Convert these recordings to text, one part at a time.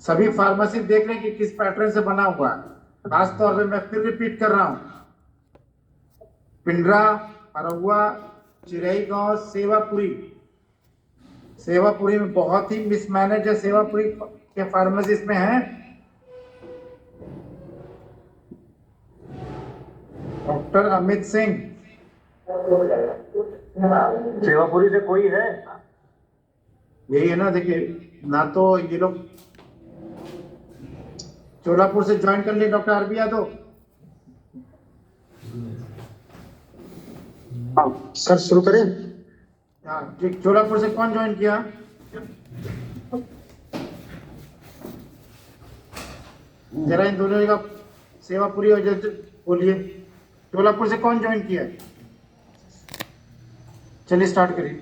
सभी फार्मेसी देख लें कि किस पैटर्न से बना हुआ है। खास तौर पे मैं फिर रिपीट कर रहा हूं, पिंडरा, हरहुआ, चिरई गांव, सेवापुरी। सेवापुरी में बहुत ही मिसमैनेज है, सेवापुरी के फार्मेसी में है। डॉक्टर अमित सिंह, सेवापुरी से कोई है? यही है ना, देखिए ना तो ये लोग चोलापुर से ज्वाइन कर लिए डॉक्टर आरबी यादव। सर शुरू करें? हाँ, चोलापुर से कौन ज्वाइन किया? जरा इन दोनों का सेवापुरी और बोलिए, चोलापुर से कौन ज्वाइन किया? चलिए स्टार्ट करिए।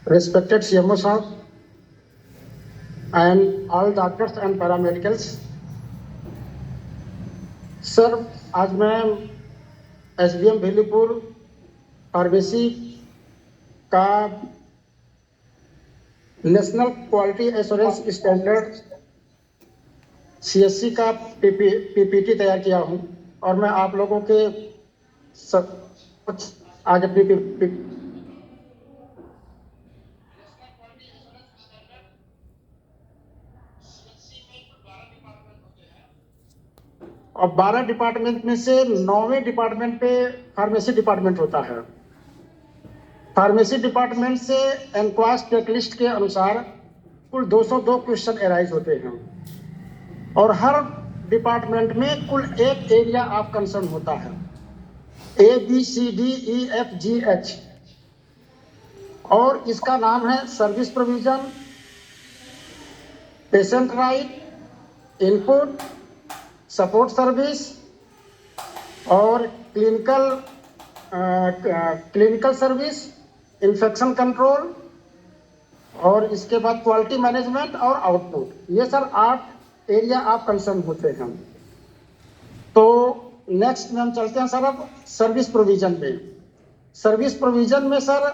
Respected CMO साहब and all doctors and paramedicals, sir आज मैं SBM भेलीपुर फार्मेसी का national quality assurance standard CSC का PPT तैयार किया हूं और मैं आप लोगों के सब कुछ आज अपनी और 12 डिपार्टमेंट में से 9वें डिपार्टमेंट पे फार्मेसी डिपार्टमेंट होता है। फार्मेसी डिपार्टमेंट से एनक्वास चेकलिस्ट के अनुसार कुल 202 क्वेश्चन एराइज होते हैं और हर डिपार्टमेंट में कुल एक एरिया ऑफ कंसर्न होता है, ABCDEFGH, और इसका नाम है service provision, patient right, input, support service और क्लिनिकल सर्विस, इन्फेक्शन कंट्रोल और इसके बाद क्वालिटी मैनेजमेंट और आउटपुट। ये सर 8 एरिया ऑफ कंसर्न होते हैं। तो नेक्स्ट में हम चलते हैं सर अब सर्विस प्रोविजन में। सर्विस प्रोविजन में सर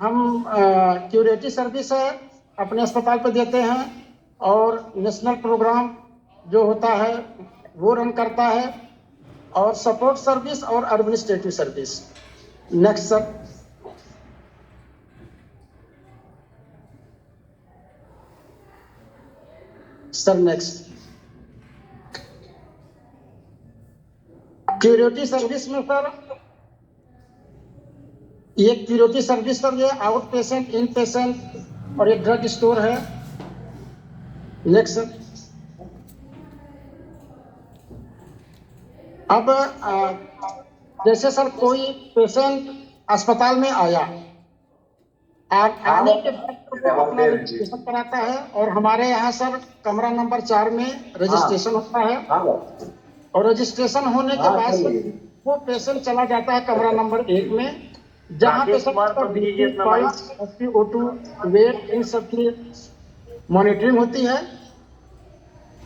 हम क्यूरेटिव सर्विस है अपने अस्पताल पे देते हैं और नेशनल प्रोग्राम जो होता है वो रन करता है और सपोर्ट सर्विस और administrative service. Next sir next curative service में सर ये क्यूरेटिव सर्विस सर ये आउट पेशेंट, इन पेशेंट और एक ड्रग स्टोर है। नेक्स्ट सर अब जैसे सर कोई पेशेंट अस्पताल में आया, आने के बाद तो अपना रजिस्ट्रेशन कराता है और हमारे यहाँ सर कमरा नंबर 4 में रजिस्ट्रेशन होता है और रजिस्ट्रेशन होने के बाद वो पेशेंट चला जाता है कमरा नंबर 1 में, जहाँ पे SpO2 वेट इन सब की मॉनिटरिंग होती है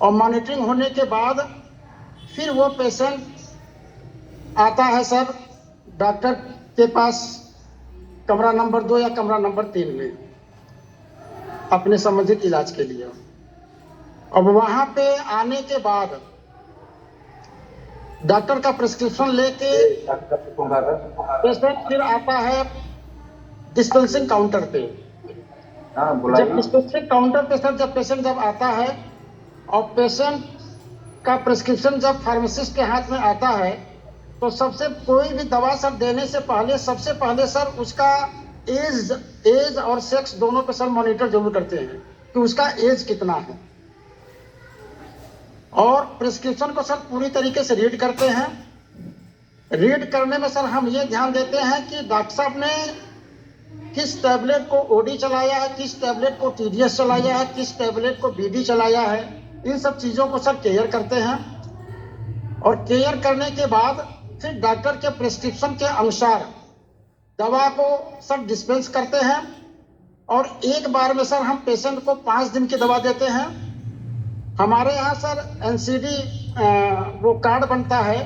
और मॉनिटरिंग होने के बाद फिर वो पेशेंट आता है सर डॉक्टर के पास कमरा नंबर 2 या कमरा नंबर 3 में अपने संबंधित इलाज के लिए। अब वहां पे आने के बाद डॉक्टर का प्रिस्क्रिप्शन लेके पेशेंट फिर आता है डिस्पेंसिंग काउंटर पे। जब डिस्पेंसिंग काउंटर पे सर जब पेशेंट आता है और पेशेंट का प्रिस्क्रिप्शन जब फार्मासिस्ट के हाथ में आता है तो सबसे कोई भी दवा सर देने से पहले सबसे पहले सर उसका एज और सेक्स दोनों पे सर मॉनिटर जरूर करते हैं कि उसका एज कितना है और प्रिस्क्रिप्शन को सर पूरी तरीके से रीड करते हैं। रीड करने में सर हम ये ध्यान देते हैं कि डॉक्टर साहब ने किस टैबलेट को ओडी चलाया है, किस टैबलेट को TDS चलाया है, किस टैबलेट को BD चलाया है। इन सब चीज़ों को सर केयर करते हैं और केयर करने के बाद फिर डॉक्टर के प्रिस्क्रिप्शन के अनुसार दवा को सर डिस्पेंस करते हैं और एक बार में सर हम पेशेंट को 5 दिन की दवा देते हैं। हमारे यहाँ सर NCD वो कार्ड बनता है,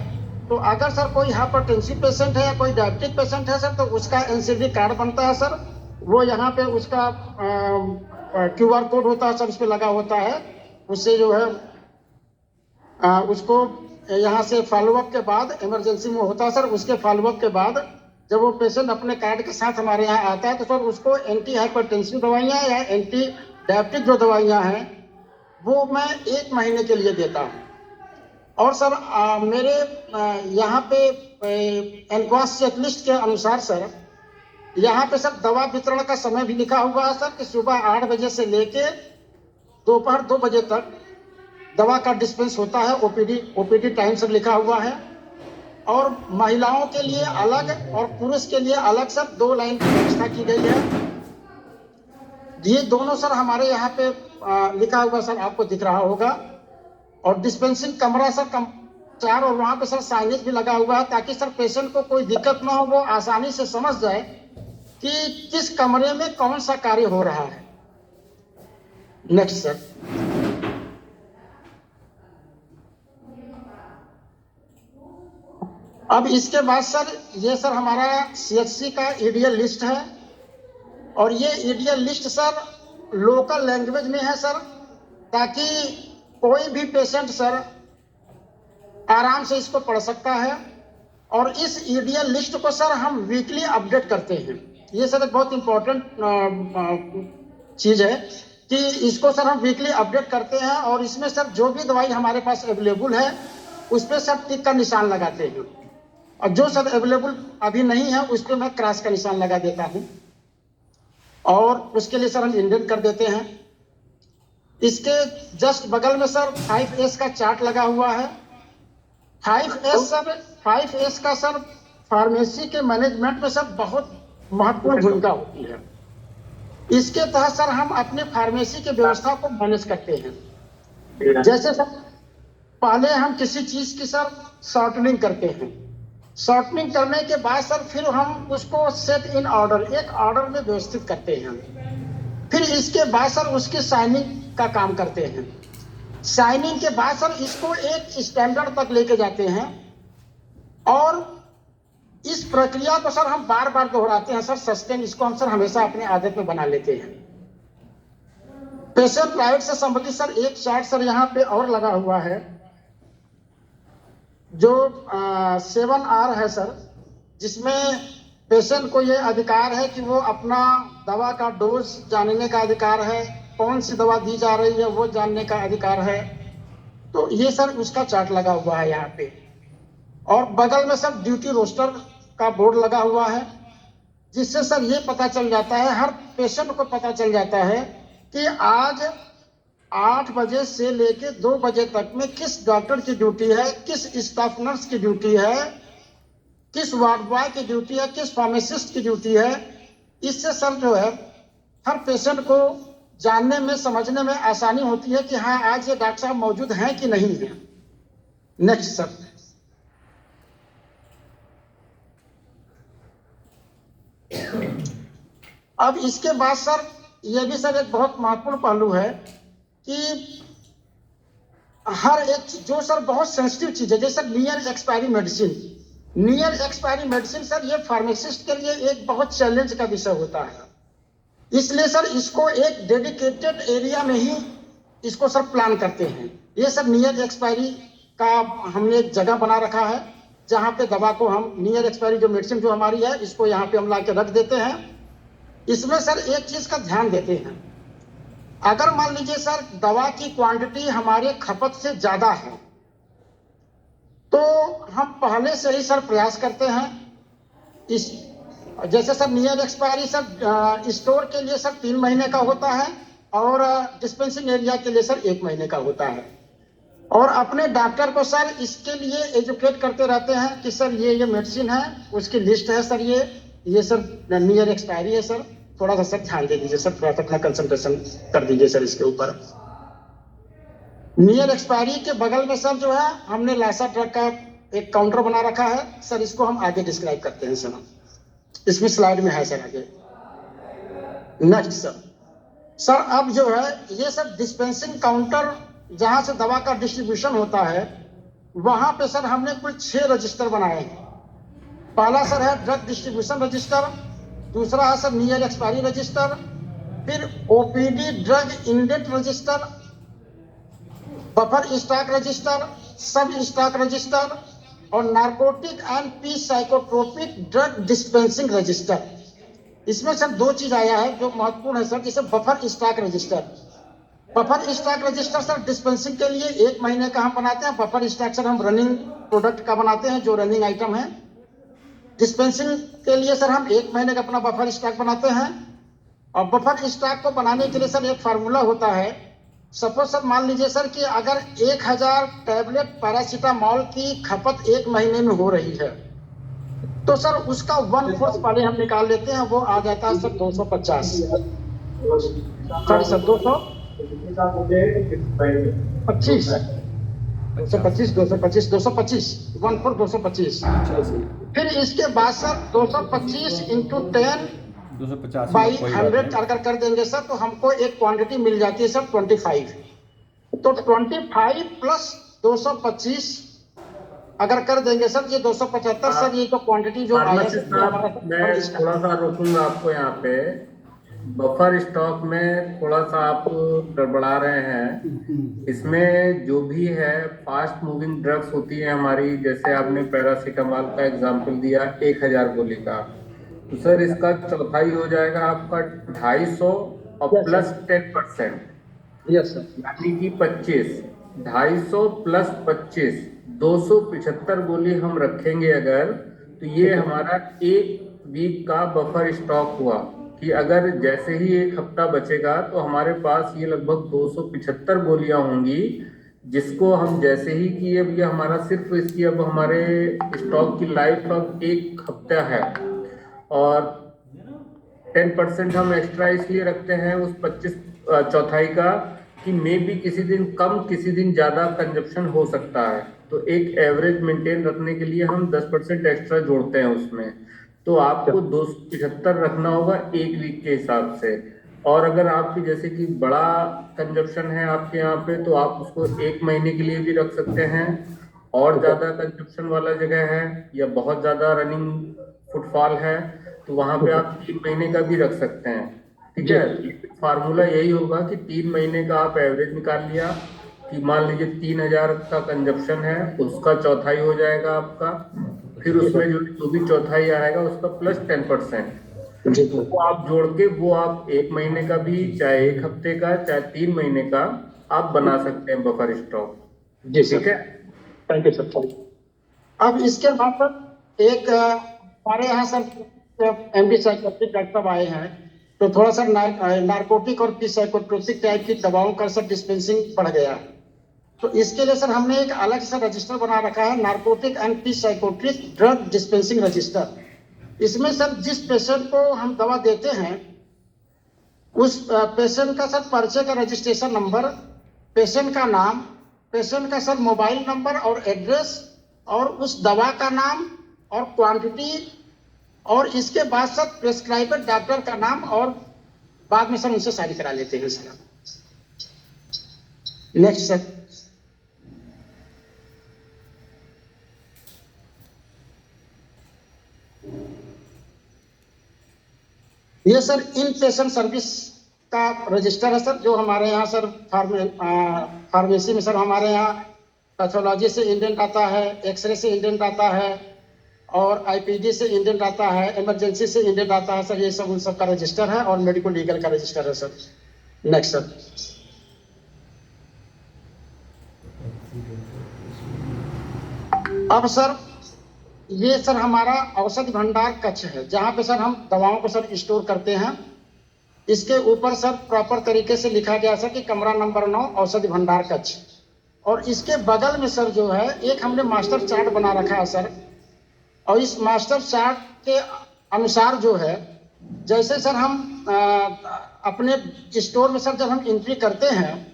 तो अगर सर कोई हाइपरटेंसिव पेशेंट है या कोई डायबिटिक पेशेंट है सर तो उसका NCD कार्ड बनता है सर, वो यहाँ पे उसका QR कोड होता है सर, उस पर लगा होता है, उससे जो है उसको यहाँ से फॉलोअप के बाद इमरजेंसी में होता है सर, उसके फॉलोअप के बाद जब वो पेशेंट अपने कार्ड के साथ हमारे यहाँ आता है तो सर उसको एंटी हाइपरटेंसिव दवाइयाँ या एंटी डायबिटिक जो दवाइयाँ हैं वो मैं 1 महीने के लिए देता हूँ। और सर मेरे यहाँ पे एनक्वास चेकलिस्ट के अनुसार सर यहाँ पे सर दवा वितरण का समय भी लिखा हुआ है सर कि सुबह 8 बजे से लेके दोपहर 2 बजे तक दवा का डिस्पेंस होता है। ओपीडी टाइम सर लिखा हुआ है, और महिलाओं के लिए अलग और पुरुष के लिए अलग सर 2 लाइन की व्यवस्था की गई है। ये दोनों सर हमारे यहाँ पे लिखा हुआ सर आपको दिख रहा होगा, और डिस्पेंसिंग कमरा सर 4 और वहाँ पे सर साइनेज भी लगा हुआ है ताकि सर पेशेंट को कोई दिक्कत ना हो, वो आसानी से समझ जाए कि किस कमरे में कौन सा कार्य हो रहा है। Next sir. अब इसके बाद सर ये सर हमारा CHC का EDL लिस्ट है, और ये EDL list sir local language में है सर, ताकि कोई भी पेशेंट सर आराम से इसको पढ़ सकता है। और इस EDL लिस्ट को सर हम वीकली अपडेट करते हैं। ये सर एक बहुत इंपॉर्टेंट चीज है कि इसको सर हम वीकली अपडेट करते हैं, और इसमें सर जो भी दवाई हमारे पास अवेलेबल है उस पर सर टिक का निशान लगाते हैं, और जो सर अवेलेबल अभी नहीं है उस पर मैं क्रॉस का निशान लगा देता हूं, और उसके लिए सर हम इंडेंट कर देते हैं। इसके जस्ट बगल में सर 5S का चार्ट लगा हुआ है। 5S का सर फार्मेसी के मैनेजमेंट में सर बहुत महत्वपूर्ण भूमिका होती है। इसके तहत सर हम अपने फार्मेसी की व्यवस्था को मैनेज करते हैं। जैसे सर पहले हम किसी चीज की सर शॉर्टनिंग करते हैं, शॉर्टनिंग करने के बाद सर फिर हम उसको सेट इन ऑर्डर, एक ऑर्डर में व्यवस्थित करते हैं। फिर इसके बाद सर उसकी साइनिंग का काम करते हैं। साइनिंग के बाद सर इसको एक स्टैंडर्ड तक लेके जाते हैं, और इस प्रक्रिया को सर हम बार बार दोहराते हैं सर। सस्टेन इसको हम सर हमेशा अपने आदत में बना लेते हैं। पेशेंट राइट से संबंधित सर एक चार्ट सर यहाँ पे और लगा हुआ है, जो 7R है सर, जिसमें पेशेंट को ये अधिकार है कि वो अपना दवा का डोज जानने का अधिकार है, कौन सी दवा दी जा रही है वो जानने का अधिकार है। तो ये सर उसका चार्ट लगा हुआ है यहाँ पे, और बगल में सर ड्यूटी रोस्टर का बोर्ड लगा हुआ है, जिससे सर ये पता चल जाता है, हर पेशेंट को पता चल जाता है कि आज 8 बजे से लेके 2 बजे तक में किस डॉक्टर की ड्यूटी है, किस स्टाफ नर्स की ड्यूटी है, किस वार्ड बॉय की ड्यूटी है, किस फार्मासिस्ट की ड्यूटी है। इससे सर जो है हर पेशेंट को जानने में, समझने में आसानी होती है कि हाँ आज ये डॉक्टर साहब मौजूद हैं कि नहीं है। Next sir. अब इसके बाद सर ये भी सर एक बहुत महत्वपूर्ण पहलू है कि हर एक जो सर बहुत सेंसिटिव चीज है, जैसे near expiry medicine. Near expiry medicine sir ये फार्मासिस्ट के लिए एक बहुत चैलेंज का विषय होता है। इसलिए सर इसको एक डेडिकेटेड एरिया में ही इसको सर प्लान करते हैं। ये सर नियर एक्सपायरी का हमने एक जगह बना रखा है, जहां पे दवा को हम नियर एक्सपायरी जो मेडिसिन जो हमारी है इसको यहाँ पे हम ला के रख देते हैं। इसमें सर एक चीज का ध्यान देते हैं, अगर मान लीजिए सर दवा की क्वांटिटी हमारे खपत से ज्यादा है तो हम पहले से ही सर प्रयास करते हैं। इस जैसे sir near expiry sir store के लिए सर 3 महीने का होता है, और डिस्पेंसिंग एरिया के लिए सर 1 महीने का होता है। और अपने डॉक्टर को सर इसके लिए एजुकेट करते रहते हैं कि सर ये मेडिसिन है, उसकी लिस्ट है सर, ये सर नियर एक्सपायरी है सर, थोड़ा सा सर ध्यान दे दीजिए सर, थोड़ा सा अपना कंसंट्रेशन कर दीजिए सर इसके ऊपर। नियर एक्सपायरी के बगल में सर जो है हमने लासा ड्रग का एक काउंटर बना रखा है सर, इसको हम आगे डिस्क्राइब करते हैं सर, इसमें स्लाइड में है सर आगे। नेक्स्ट सर अब जो है ये सर डिस्पेंसिंग काउंटर जहां से दवा का डिस्ट्रीब्यूशन होता है, वहां पे सर हमने कुल 6 रजिस्टर बनाए हैं। पहला सर है ड्रग डिस्ट्रीब्यूशन रजिस्टर, दूसरा है सर नियर एक्सपायरी रजिस्टर, फिर OPD drug indent register, buffer stock register, सब स्टॉक रजिस्टर और narcotic and P psychotropic drug dispensing register. इसमें सर दो चीज आया है जो महत्वपूर्ण है सर, जैसे buffer stock register. Buffer stock register sir dispensing के लिए 1 महीने का हम बनाते हैं। बफर स्टॉक सर हम रनिंग प्रोडक्ट का बनाते हैं, जो रनिंग आइटम है। डिस्पेंसिंग के लिए सर हम 1 महीने का अपना बफर स्टॉक बनाते हैं। और बफर स्टॉक को बनाने के लिए सर एक फार्मूला होता है। सपोज सर मान लीजिए सर कि अगर 1000 टैबलेट पैरासीटामोल की खपत 1 महीने में हो रही है, तो सर उसका 1/4 पहले हम निकाल लेते हैं, वो आ जाता है सर 250। Sorry sir 225 1/4 225। फिर इसके बाद सर 225 इंटू 10 250 बाई 100 अगर कर देंगे सर, तो हमको एक क्वांटिटी मिल जाती है सर 25। तो 25 प्लस 225 अगर कर देंगे सर, ये 275 सर, ये तो क्वांटिटी जो आया फार्मासिस्ट साहब, मैं थोड़ा सा रोकूंगा आपको यहाँ पे। बफर स्टॉक में थोड़ा सा आप गड़बड़ा रहे हैं। इसमें जो भी है फास्ट मूविंग ड्रग्स होती है हमारी, जैसे आपने पैरासीटामोल का एग्जांपल दिया 1000 गोली का, तो सर इसका चौथाई हो जाएगा आपका 250 और प्लस 10%, यस सर, यानी कि 25। 250 प्लस 25 275 गोली हम रखेंगे अगर, तो ये हमारा 1 वीक का बफर स्टॉक हुआ। कि अगर जैसे ही 1 हफ्ता बचेगा तो हमारे पास ये लगभग 275 गोलियां होंगी, जिसको हम जैसे ही कि अब ये हमारा सिर्फ इसकी अब हमारे स्टॉक की लाइफ अब 1 हफ्ता है, और 10% हम एक्स्ट्रा इसलिए रखते हैं उस 25 चौथाई का कि मे भी किसी दिन कम किसी दिन ज़्यादा कंजप्शन हो सकता है, तो एक एवरेज मेंटेन रखने के लिए हम 10% एक्स्ट्रा जोड़ते हैं उसमें। तो आपको 275 रखना होगा 1 वीक के हिसाब से। और अगर आपकी जैसे कि बड़ा कंजप्शन है आपके यहाँ पे, तो आप उसको 1 महीने के लिए भी रख सकते हैं। और ज़्यादा कंजप्शन वाला जगह है या बहुत ज़्यादा रनिंग फुटफॉल है, तो वहाँ पे आप 3 महीने का भी रख सकते हैं। ठीक है, फार्मूला यही होगा कि 3 महीने का आप एवरेज निकाल लिया कि मान लीजिए 3000 का कंजप्शन है, उसका चौथाई हो जाएगा आपका, फिर उसमें जो भी चौथाई आएगा उसका प्लस 10%, वो आप जोड़ के वो आप 1 महीने का भी, चाहे 1 हफ्ते का, चाहे 3 महीने का आप बना सकते हैं बफर स्टॉक। जी ठीक है, थैंक यू सर। अब इसके बाद सर एक हमारे यहाँ सर एमडी साइकोट्रिक डॉक्टर साहब आए हैं, तो थोड़ा सा नार्कोटिक और पी साइकोट्रोपिक टाइप की दवाओं का सर डिस्पेंसिंग बढ़ गया है। तो इसके लिए सर हमने एक अलग से रजिस्टर बना रखा है, narcotic and psychotropic drug dispensing register. इसमें सर जिस पेशेंट को हम दवा देते हैं, उस पेशेंट का सर पर्चे का रजिस्ट्रेशन नंबर, पेशेंट का नाम, पेशेंट का सर मोबाइल नंबर और एड्रेस, और उस दवा का नाम और क्वांटिटी, और इसके बाद सर प्रेस्क्राइबर डॉक्टर का नाम, और बाद में सर उनसे साइन करा लेते हैं सर। Next sir. ये सर इन पेशेंट सर्विस का रजिस्टर है सर, जो हमारे यहाँ सर फार्मेसी में सर हमारे यहाँ पैथोलॉजी से इंडेंट आता है, एक्सरे से इंडेंट आता है, और आईपीडी से इंडेंट आता है, इमरजेंसी से इंडेंट आता है सर। ये सब उन सब का रजिस्टर है, और मेडिको लीगल का रजिस्टर है सर। Next sir. अब सर ये सर हमारा औषधि भंडार कक्ष है, जहाँ पे सर हम दवाओं को सर स्टोर करते हैं। इसके ऊपर सर प्रॉपर तरीके से लिखा गया सर कि कमरा नंबर 9 औषधि भंडार कक्ष। और इसके बगल में सर जो है एक हमने मास्टर चार्ट बना रखा है सर, और इस मास्टर चार्ट के अनुसार जो है, जैसे सर हम अपने स्टोर में सर जब हम एंट्री करते हैं,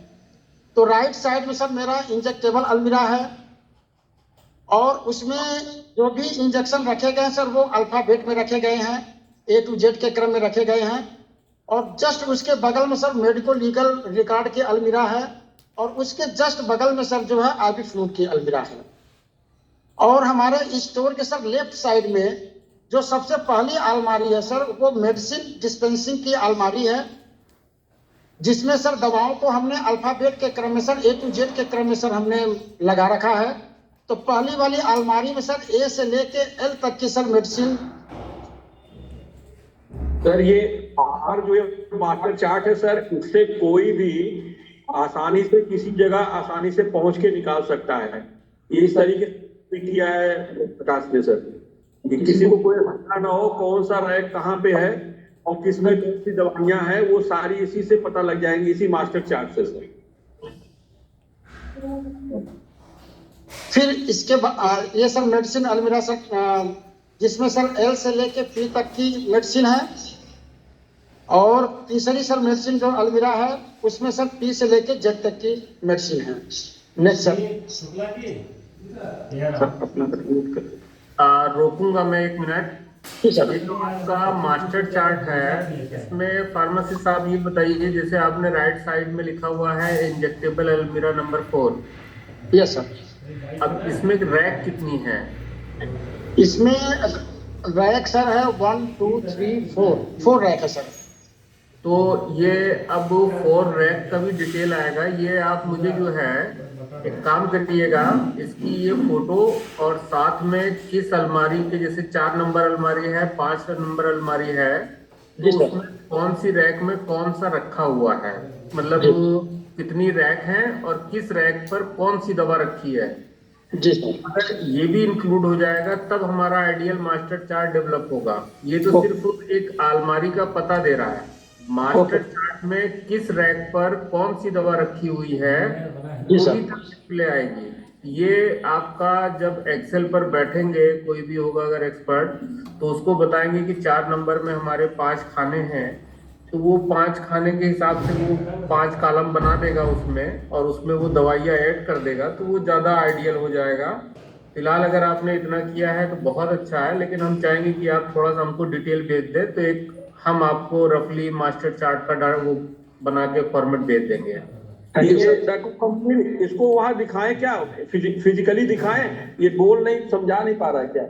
तो राइट साइड में सर मेरा इंजेक्टेबल अलमीरा है, और उसमें जो भी इंजेक्शन रखे गए हैं सर वो अल्फाबेट में रखे गए हैं, A to Z के क्रम में रखे गए हैं। और जस्ट उसके बगल में सर मेडिको लीगल रिकॉर्ड की अलमीरा है, और उसके जस्ट बगल में सर जो है आईवी फ्लूइड की अलमीरा है। और हमारे स्टोर के सर लेफ्ट साइड में जो सबसे पहली अलमारी है सर, वो मेडिसिन डिस्पेंसिंग की अलमारी है, जिसमें सर दवाओं को हमने अल्फाबेट के क्रम में सर A to Z के क्रम में सर हमने लगा रखा है। तो पहली वाली अलमारी में सर A से लेके L तक की सर मेडिसिन। सर ये बाहर जो ये मास्टर चार्ट है सर, उससे कोई भी आसानी से किसी जगह आसानी से पहुंच के निकाल सकता है। ये इस तरीके से किया है प्रकाश ने सर, कि किसी को कोई भटका ना हो कौन सा रैक कहाँ पे है और किसमें कौन सी दवाइयां हैं, वो सारी इसी से पता लग जाएंगी, इसी मास्टर चार्ट से सर। फिर इसके बाद ये सर मेडिसिन अलमीरा सर, जिसमें सर L से लेके P तक की मेडिसिन है। और तीसरी सर मेडिसिन जो अलमीरा है उसमें सर P से लेके Z तक की मेडिसिन है। Next sir. रोकूंगा मैं 1 मिनट। ठीक सर। ये जो आपका मास्टर चार्ट है, इसमें फार्मेसी साहब ये बताइए, जैसे आपने राइट साइड में लिखा हुआ है इंजेक्टेबल अलमीरा नंबर 4। Yes sir. अब इसमें रैक कितनी है? इसमें रैक सर है 1 2 3 4 रैक है सर। तो ये अब 4 रैक का भी डिटेल आएगा। ये आप मुझे जो है एक काम करिएगा, इसकी ये फोटो और साथ में किस अलमारी के, जैसे 4 नंबर अलमारी है, 5 नंबर अलमारी है, तो उसमें कौन सी रैक में कौन सा रखा हुआ है, मतलब कितनी रैक है और किस रैक पर कौन सी दवा रखी है। जी सर। अगर ये भी इंक्लूड हो जाएगा तब हमारा आइडियल मास्टर चार्ट डेवलप होगा। ये तो सिर्फ एक अलमारी का पता दे रहा है। मास्टर चार्ट में किस रैक पर कौन सी दवा रखी हुई है वो भी डिस्प्ले आएगी। ये आपका जब एक्सेल पर बैठेंगे, कोई भी होगा अगर एक्सपर्ट, तो उसको बताएंगे कि 4 नंबर में हमारे 5 खाने हैं, तो वो 5 खाने के हिसाब से वो 5 कॉलम बना देगा उसमें, और उसमें वो दवाइयाँ ऐड कर देगा, तो वो ज़्यादा आइडियल हो जाएगा। फिलहाल अगर आपने इतना किया है तो बहुत अच्छा है, लेकिन हम चाहेंगे कि आप थोड़ा सा हमको डिटेल भेज दें, तो एक हम आपको रफली मास्टर चार्ट का वो बना के फॉर्मेट भेज देंगे। इसको वहां दिखाएं क्या, फिजिकली दिखाएं? ये बोल नहीं, समझा नहीं पा रहा है क्या?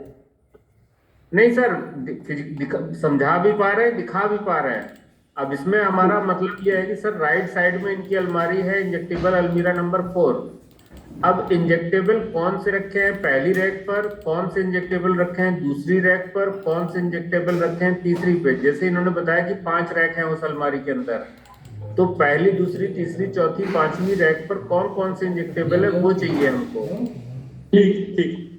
नहीं सर, समझा भी पा रहे हैं, दिखा भी पा रहे हैं। अब इसमें हमारा मतलब ये है कि सर राइट साइड में इनकी अलमारी है इंजेक्टेबल अलमीरा नंबर 4। अब इंजेक्टेबल कौन से रखे हैं पहली रैक पर, कौन से इंजेक्टेबल रखे हैं दूसरी रैक पर, कौन से इंजेक्टेबल रखे हैं तीसरी पे। जैसे इन्होंने बताया कि 5 रैक हैं उस अलमारी के अंदर, तो पहली, दूसरी, तीसरी, चौथी, 5वीं रैक पर कौन कौन से इंजेक्टेबल है वो चाहिए हमको। ठीक।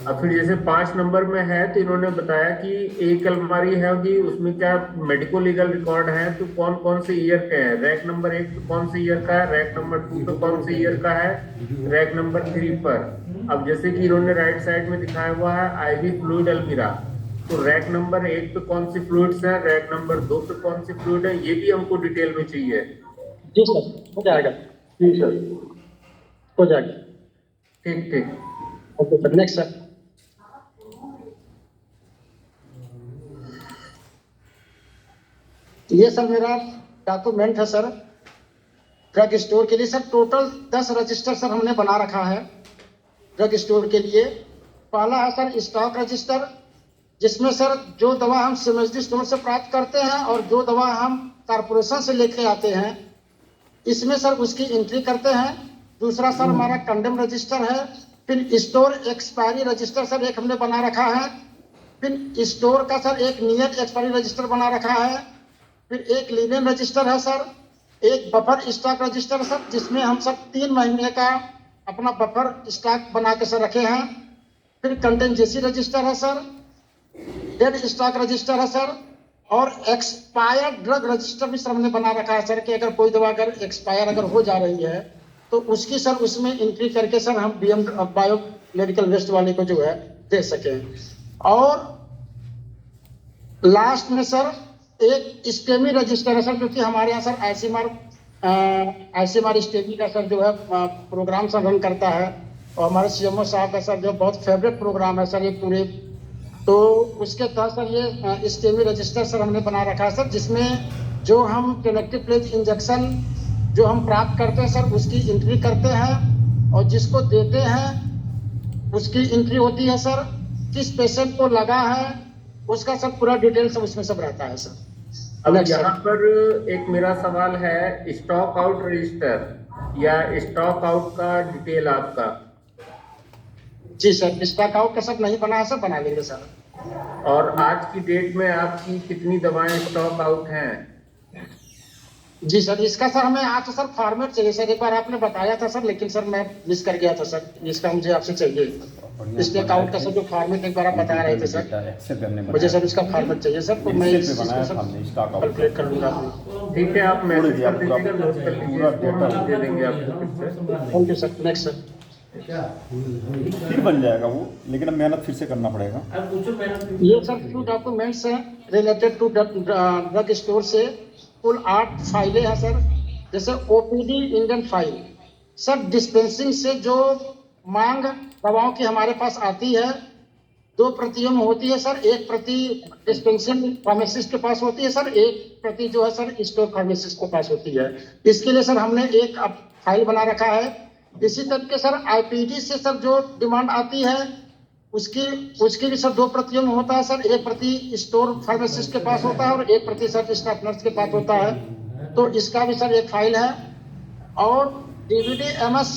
अब फिर जैसे 5 नंबर में है तो इन्होंने बताया कि एक अलमारी है कि उसमें क्या मेडिको लीगल रिकॉर्ड है, तो कौन कौन से ईयर के हैं। रैक नंबर 1 पे कौन से ईयर का है, रैक नंबर 2 पे कौन से ईयर का है, रैक नंबर 3 पर। अब जैसे कि इन्होंने राइट साइड में दिखाया हुआ है आईवी फ्लूइड अलमीरा, तो रैक नंबर 1 पे कौन सी फ्लूइड्स हैं, रैक नंबर 2 पे कौन सी फ्लूइड है, ये भी हमको डिटेल में चाहिए। जी सर, हो जाएगा। ठीक सर, हो जाएगा। ठीक। Okay sir, next sir. ये सर मेरा डॉक्यूमेंट है सर ड्रग स्टोर के लिए। सर टोटल 10 रजिस्टर सर हमने बना रखा है ड्रग स्टोर के लिए। पहला है सर स्टॉक रजिस्टर, जिसमें सर जो दवा हम सीएमएचडी स्टोर से प्राप्त करते हैं और जो दवा हम कारपोरेशन से लेके आते हैं, इसमें सर उसकी एंट्री करते हैं। दूसरा सर हमारा कंडेम रजिस्टर है। फिर स्टोर एक्सपायरी रजिस्टर सर एक हमने बना रखा है। फिर स्टोर का सर एक नियत एक्सपायरी रजिस्टर बना रखा है। फिर एक लिनेन रजिस्टर है सर। एक बफर स्टॉक रजिस्टर सर, जिसमें हम सब 3 महीने का अपना बफर स्टॉक बना के सर रखे हैं। फिर कंटेंजेंसी रजिस्टर है सर। डेड स्टॉक रजिस्टर है सर। और एक्सपायर्ड ड्रग रजिस्टर भी सर हमने बना रखा है सर, कि अगर कोई दवा अगर एक्सपायर अगर हो जा रही है तो उसकी सर उसमें एंट्री करके सर हम बीएम बायो मेडिकल वेस्ट वाले को जो है दे सकें। और लास्ट में सर एक स्टेमी रजिस्टर है सर, क्योंकि हमारे यहाँ सर आईसीएमआर स्टेमी का सर जो है प्रोग्राम सर रन करता है, और हमारे सीएमओ साहब का सर जो बहुत फेवरेट प्रोग्राम है सर ये पूरे, तो उसके तहत सर ये स्टेमी रजिस्टर सर हमने बना रखा है सर, जिसमें जो हम कनेक्टिव प्लेज इंजेक्शन जो हम प्राप्त करते हैं सर उसकी एंट्री करते हैं, और जिसको देते हैं उसकी एंट्री होती है सर। किस पेशेंट को लगा है उसका सब पूरा डिटेल सब उसमें सब रहता है सर। अब Next, यहाँ sir. पर एक मेरा सवाल है, स्टॉक आउट रजिस्टर या स्टॉक आउट का डिटेल आपका। जी सर, स्टॉक आउट का सब नहीं बना है सर, बना लेंगे सर। और आज की डेट में आपकी कितनी दवाएं स्टॉक आउट हैं? जी सर, इसका सर हमें आज सर फॉर्मेट चाहिए सर। एक बार आपने बताया था सर, लेकिन सर मैं मिस कर गया था सर। इसका मुझे आपसे चाहिए स्टॉक आउट का सर जो फॉर्मेट एक बार आप बता रहे थे सर, मुझे सर इसका फॉर्मेट चाहिए सर। तो मैं इसको सर कैलकुलेट कर लूंगा। ठीक है, आप मैसेज कर दीजिएगा, नोट कर लीजिए, इसको हम दे देंगे आपको फिर से। Thank you sir. Next sir. फिर बन जाएगा वो, लेकिन अब मेहनत फिर से करना पड़ेगा। ये सर 2 डॉक्यूमेंट्स हैं रिलेटेड टू ड्रग स्टोर से। कुल 8 फाइलें हैं सर। जैसे OPD Indian file sir, dispensing से जो मांग दवाओं की हमारे पास आती है 2 प्रतियों में होती है सर। एक प्रति डिस्पेंसिंग फार्मासिस्ट के पास होती है सर, एक प्रति जो है सर स्टोर फार्मासिस्ट के पास होती है। इसके लिए सर हमने एक अब फाइल बना रखा है। इसी तरीके सर आईपीडी से सर जो डिमांड आती है उसकी भी सर 2 प्रतियों में होता है सर। एक प्रति स्टोर फार्मासिस्ट के पास होता है और एक प्रति सर स्टाफ नर्स के पास होता है। तो इसका भी सर एक फाइल है। और डीवीडी एमएस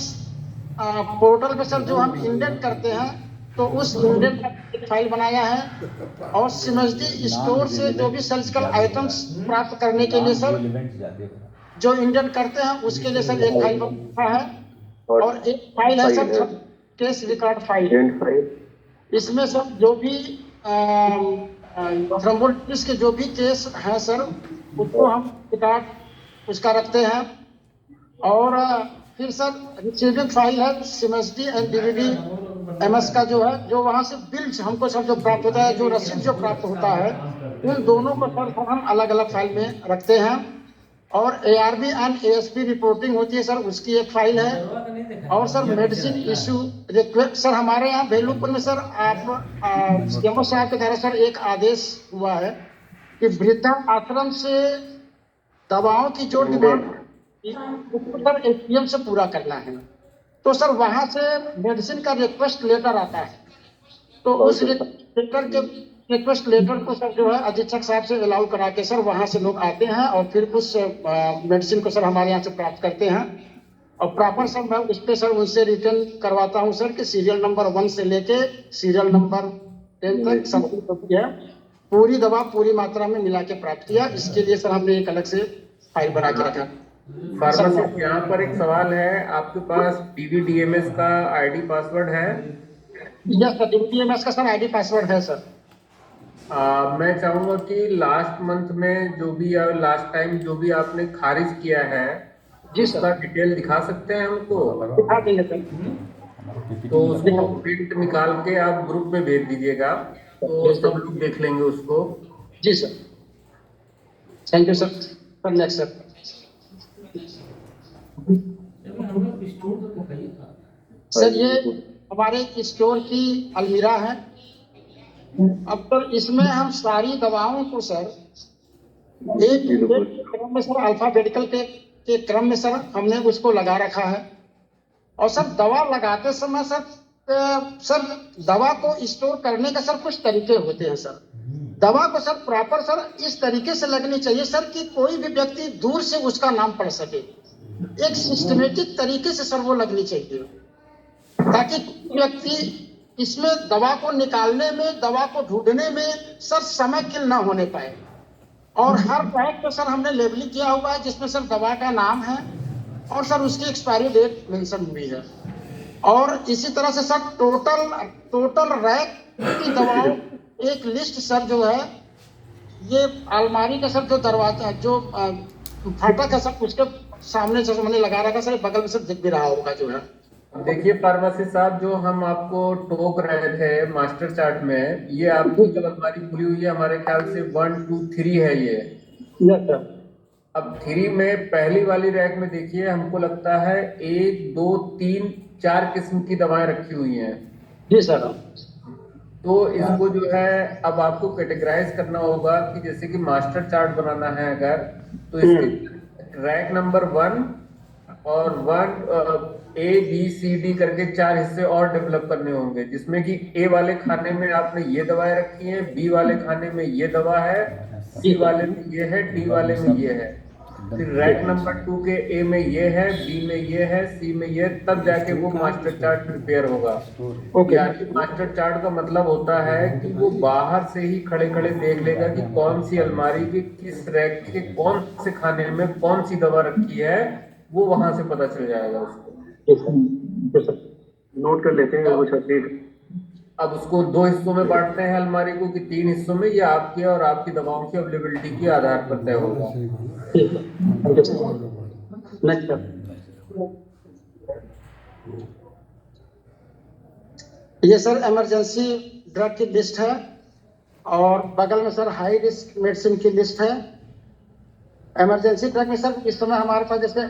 पोर्टल पे सर जो हम इंडेंट करते हैं, तो उस इंडेंट का एक फाइल बनाया है। और सिमसडी स्टोर से जो भी सर्जिकल आइटम्स प्राप्त करने के लिए सर जो इंडेंट करते हैं उसके लिए सर एक फाइल बना है। और एक फाइल है सर केस रिकॉर्ड फाइल। इसमें सर जो भी थ्रोम्बोलिसिस के जो भी केस हैं सर, उसको हम रिकॉर्ड उसका रखते हैं। और फिर सर रिसीविंग फाइल है सिमसडी एंड डीवीडी एमएस का जो है, जो वहाँ से बिल्स हमको सर जो प्राप्त होता है, जो रसीद जो प्राप्त होता है, उन दोनों को सर हम अलग अलग फाइल में रखते हैं। और एआरबी एंड एएसपी रिपोर्टिंग होती है सर, उसकी एक फाइल है। और sir medicine issue request sir हमारे यहाँ भेलूपुर में सर आप सीएमओ साहब के द्वारा सर एक आदेश हुआ है कि वृद्धा आश्रम से दवाओं की जो डिमांड उसको सर एसपीएम से पूरा करना है। तो सर वहाँ से मेडिसिन का रिक्वेस्ट लेटर आता है, तो उस रिक्वेस्ट लेटर को सर जो है अधीक्षक साहब से अलाउ करा के सर वहाँ से लोग आते हैं और फिर उस मेडिसिन को सर हमारे यहाँ से प्राप्त करते हैं। और प्रॉपर सर मैं उस पर सर उनसे रिटर्न करवाता हूँ सर कि सीरियल नंबर 1 से लेके सीरियल नंबर 10 तक सब है, पूरी दवा पूरी मात्रा में मिला के प्राप्त किया। इसके लिए सर हमने एक अलग से फाइल बना के रखा। फार्मासिस्ट, यहाँ पर एक सवाल है, आपके पास डीवीडीएमएस का आईडी पासवर्ड है? यस सर, डीवीडीएमएस का सर आईडी पासवर्ड है सर। मैं चाहूंगा कि लास्ट मंथ में जो भी लास्ट टाइम जो भी आपने खारिज किया है, जी सर, उसका डिटेल दिखा सकते हैं हमको? दिखा देंगे सर। तो उसको प्रिंट निकाल के आप ग्रुप में भेज दीजिएगा, तो सब लोग देख लेंगे उसको। जी sir, thank you sir. Next sir. Sir ये हमारे स्टोर की अलमीरा है। अब तो इसमें हम सारी दवाओं को सर एक क्रम में सर अल्फाबेटिकल के क्रम में सर हमने उसको लगा रखा है। और सर दवा लगाते समय सर दवा को स्टोर करने का सर कुछ तरीके होते हैं सर। दवा को सर प्रॉपर सर इस तरीके से लगनी चाहिए सर कि कोई भी व्यक्ति दूर से उसका नाम पढ़ सके। एक सिस्टमेटिक तरीके से सर वो लगनी चाहिए, ताकि व्यक्ति इसमें दवा को निकालने में, दवा को ढूंढने में सर समय किल ना होने पाए। और हर बैग पे सर हमने लेबलिंग किया हुआ है जिसमें सर दवा का नाम है और सर उसकी एक्सपायरी डेट मेंशन हुई है। और इसी तरह से सर टोटल रैक की दवाओं एक लिस्ट सर जो है, ये अलमारी का सर जो दरवाजा जो फाटक है सर उसके सामने से मैंने लगा रखा सर, बगल में से दिख भी रहा होगा जो है। देखिए फार्मासिस्ट साहब, जो हम आपको टोक रहे थे मास्टर चार्ट में, ये आपकी जो अलमारी खुली हुई है हमारे ख्याल से 1 2 3 है ये। Yes sir. अब 3 में पहली वाली रैक में देखिए, हमको लगता है 1 2 3 4 किस्म की दवाएं रखी हुई हैं। जी सर। तो इसको जो है अब आपको कैटेगराइज करना होगा कि जैसे कि मास्टर चार्ट बनाना है अगर, तो इसके रैक नंबर 1 और 1 A B C D करके 4 हिस्से और डेवलप करने होंगे, जिसमें कि A वाले खाने में आपने ये दवाएं रखी हैं, B वाले खाने में ये दवा है, सी वाले में ये है, डी वाले में ये है, फिर रैक नंबर 2 के ए में ये है, बी में ये है, सी में ये, तब जाके वो मास्टर चार्ट प्रिपेयर होगा। ओके। यानी मास्टर चार्ट का मतलब होता है कि वो बाहर से ही खड़े खड़े देख लेगा कि कौन सी अलमारी के किस रैक के कौन से खाने में कौन सी दवा रखी है, वो वहां से पता चल जाएगा उसको। नोट कर लेते हैं वो छत्तीस। अब उसको 2 हिस्सों में बांटते हैं अलमारी को कि 3 हिस्सों में, ये आपके और आपकी दवाओं की अवेलेबिलिटी के आधार पर तय होगा। नेक्स्ट सर, ये सर इमरजेंसी ड्रग की लिस्ट है और बगल में सर हाई रिस्क मेडिसिन की लिस्ट है। इमरजेंसी ड्रग में सर इस समय हमारे पास जैसे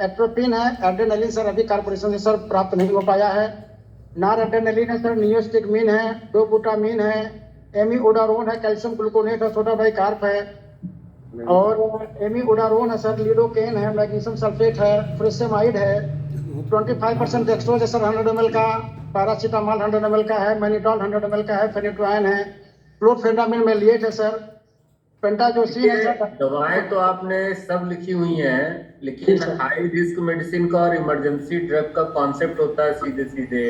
एट्रोपिन है, एड्रेनालिन सर अभी कॉर्पोरेशन से सर प्राप्त नहीं हो पाया है। नार एड्रेनालिन है सर, नियोस्टिकमिन है, डोबुटामिन है, एमीओडारोन है, कैल्शियम ग्लूकोनेट है, सोडा बाइकार्ब है और एमीओडारोन है सर, लिडोकेन है, मैग्नीशियम सल्फेट है, फ्रेसेमाइड है, 25% डेक्सट्रोज है सर 100 ml का, पैरासीटामोल 100 ml का है, मैनिटॉल 100 ml का है, फेनिट्राइन है, क्लोरफेनामिन मेलिएट है सर, पेंटाजोसिन है सर। दवाएं तो आपने सब लिखी हुई हैं, लेकिन हाई रिस्क मेडिसिन का और इमरजेंसी ड्रग का कॉन्सेप्ट होता है सीधे सीधे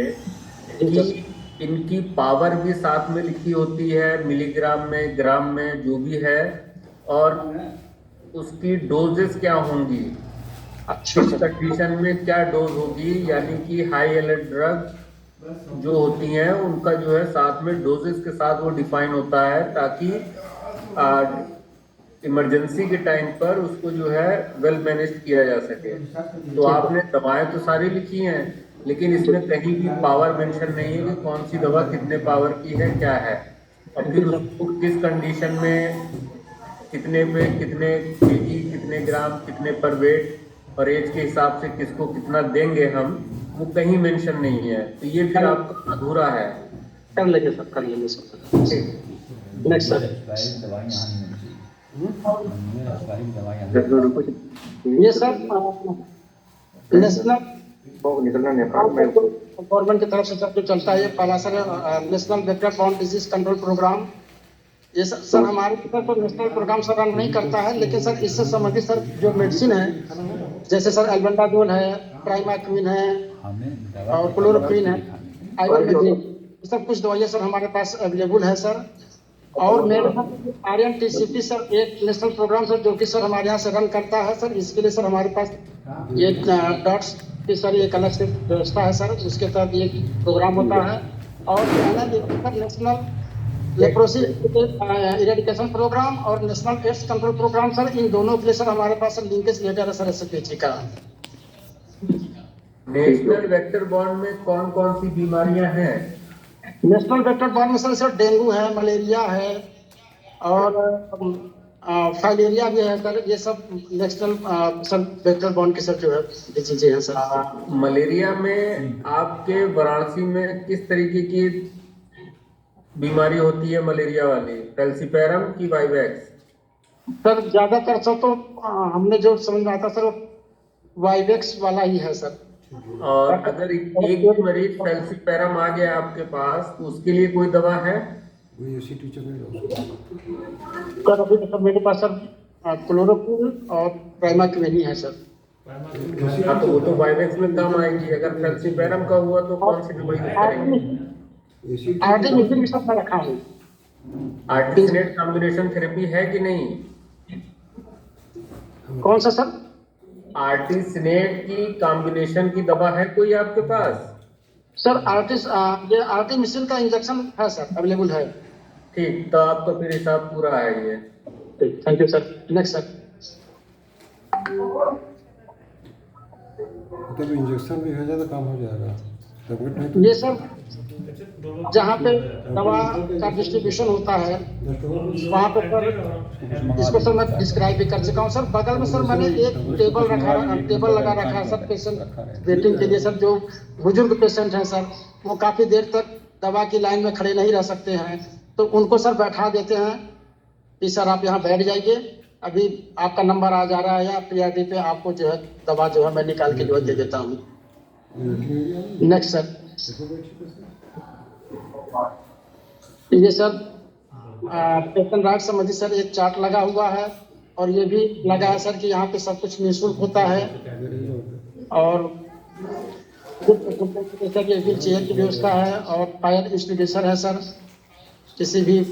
कि इनकी पावर भी साथ में लिखी होती है, मिलीग्राम में, ग्राम में, जो भी है, और उसकी डोजेस क्या होंगी, किस कंडीशन में क्या डोज होगी। यानी कि हाई अलर्ट ड्रग जो होती हैं उनका जो है साथ में डोजेस के साथ वो डिफाइन होता है, ताकि इमरजेंसी के टाइम पर उसको जो है वेल मैनेज किया जा सके। तो आपने दवाएं तो सारी लिखी हैं, लेकिन इसमें कहीं भी पावर मेंशन नहीं है कि कौन सी दवा कितने पावर की है, क्या है, और फिर उसको किस कंडीशन में कितने पे कितने केजी, कितने ग्राम, कितने पर वेट और एज के हिसाब से किसको कितना देंगे हम, वो कहीं मेंशन नहीं है। तो ये फिर आपका अधूरा है। कर लेंगे सर, कर लेंगे सर। नेक्स्ट सर, ये सर नेशनल गवर्नमेंट की तरफ से सब जो चलता है, ये पहला sir national vector borne disease control programme. ये सर हमारे तरफ तो नेशनल प्रोग्राम सर रन नहीं करता है, लेकिन सर इससे संबंधित सर जो मेडिसिन है, जैसे सर एल्बेंडाजोल है, प्राइमाक्विन है और क्लोरोक्विन है, आइवरमेक्टिन, सब कुछ दवाइयाँ सर हमारे पास अवेलेबल है सर। और मेरे RNTCP सर एक नेशनल प्रोग्राम सर जो कि सर हमारे यहाँ से रन करता है सर। इसके लिए सर हमारे पास ये डॉट्स की सर एक अलग से व्यवस्था है सर, उसके तहत ये प्रोग्राम होता है। और नेशनल लेप्रोसी इरेडिकेशन प्रोग्राम और national AIDS control program sir, इन दोनों के लिए सर हमारे पास सर लिंकेज लेटर है सर SPH का। नेशनल वेक्टर बॉर्न में कौन कौन सी बीमारियां हैं? नेशनल वेक्टर बॉर्न में सर डेंगू है, मलेरिया है और फाइलेरिया भी है सर। ये सब नेशनल सर वेक्टर बॉर्न के सर जो है डिजीज है सर। मलेरिया में आपके वाराणसी में किस तरीके की बीमारी होती है मलेरिया वाली, फेल्सीपेरम की वाइवेक्स? सर ज्यादातर सर तो हमने जो समझ में आता सर वो वाइवेक्स वाला ही है सर। और अगर एक भी मरीज फेल्सीपेरम आ गया आपके पास तो उसके लिए कोई दवा है? सर अभी तो सर मेरे पास सर क्लोरोक्विन और प्राइमाक्विन ही है सर। हाँ, तो वो तो वाइवेक्स में काम आएगी। अगर फेल्सीपेरम का हुआ तो कौन सी दवाई करेंगे? आर्टिमिसिन भी सब मैं रखा हूँ। आर्टिसिनेट कॉम्बिनेशन थेरेपी है कि नहीं? कौन सा सर? आर्टिसिनेट की कॉम्बिनेशन की दवा है कोई आपके पास? सर ये आर्टिमिसिन का इंजेक्शन है सर, अवेलेबल है। ठीक, तो आपका फिर हिसाब पूरा है ये। Thank you sir. Next sir. तो इंजेक्शन भी हो जाए तो काम हो जाएगा, टैबलेट नहीं तो ये सर जहाँ पे दवा का डिस्ट्रीब्यूशन होता है वहाँ पे सर इसको सर मैं डिस्क्राइब भी कर चुका हूँ सर। बगल में सर मैंने एक टेबल लगा रखा है सर पेशेंट वेटिंग के लिए सर। जो बुजुर्ग पेशेंट हैं सर वो काफी देर तक दवा की लाइन में खड़े नहीं रह सकते हैं, तो उनको सर बैठा देते हैं कि सर आप यहाँ बैठ जाइए, अभी आपका नंबर आ जा रहा है या PRD पे आपको जो है दवा जो है मैं निकाल के जो है दे देता हूँ। Next sir. ये सर पेशेंट राइट संबंधी सर एक चार्ट लगा हुआ है, और ये भी लगा है सर कि यहाँ पे सब कुछ निःशुल्क होता है, और जैसा कि व्हील चेयर की व्यवस्था है, और फायर एक्सटिंग्विशर है सर। किसी भी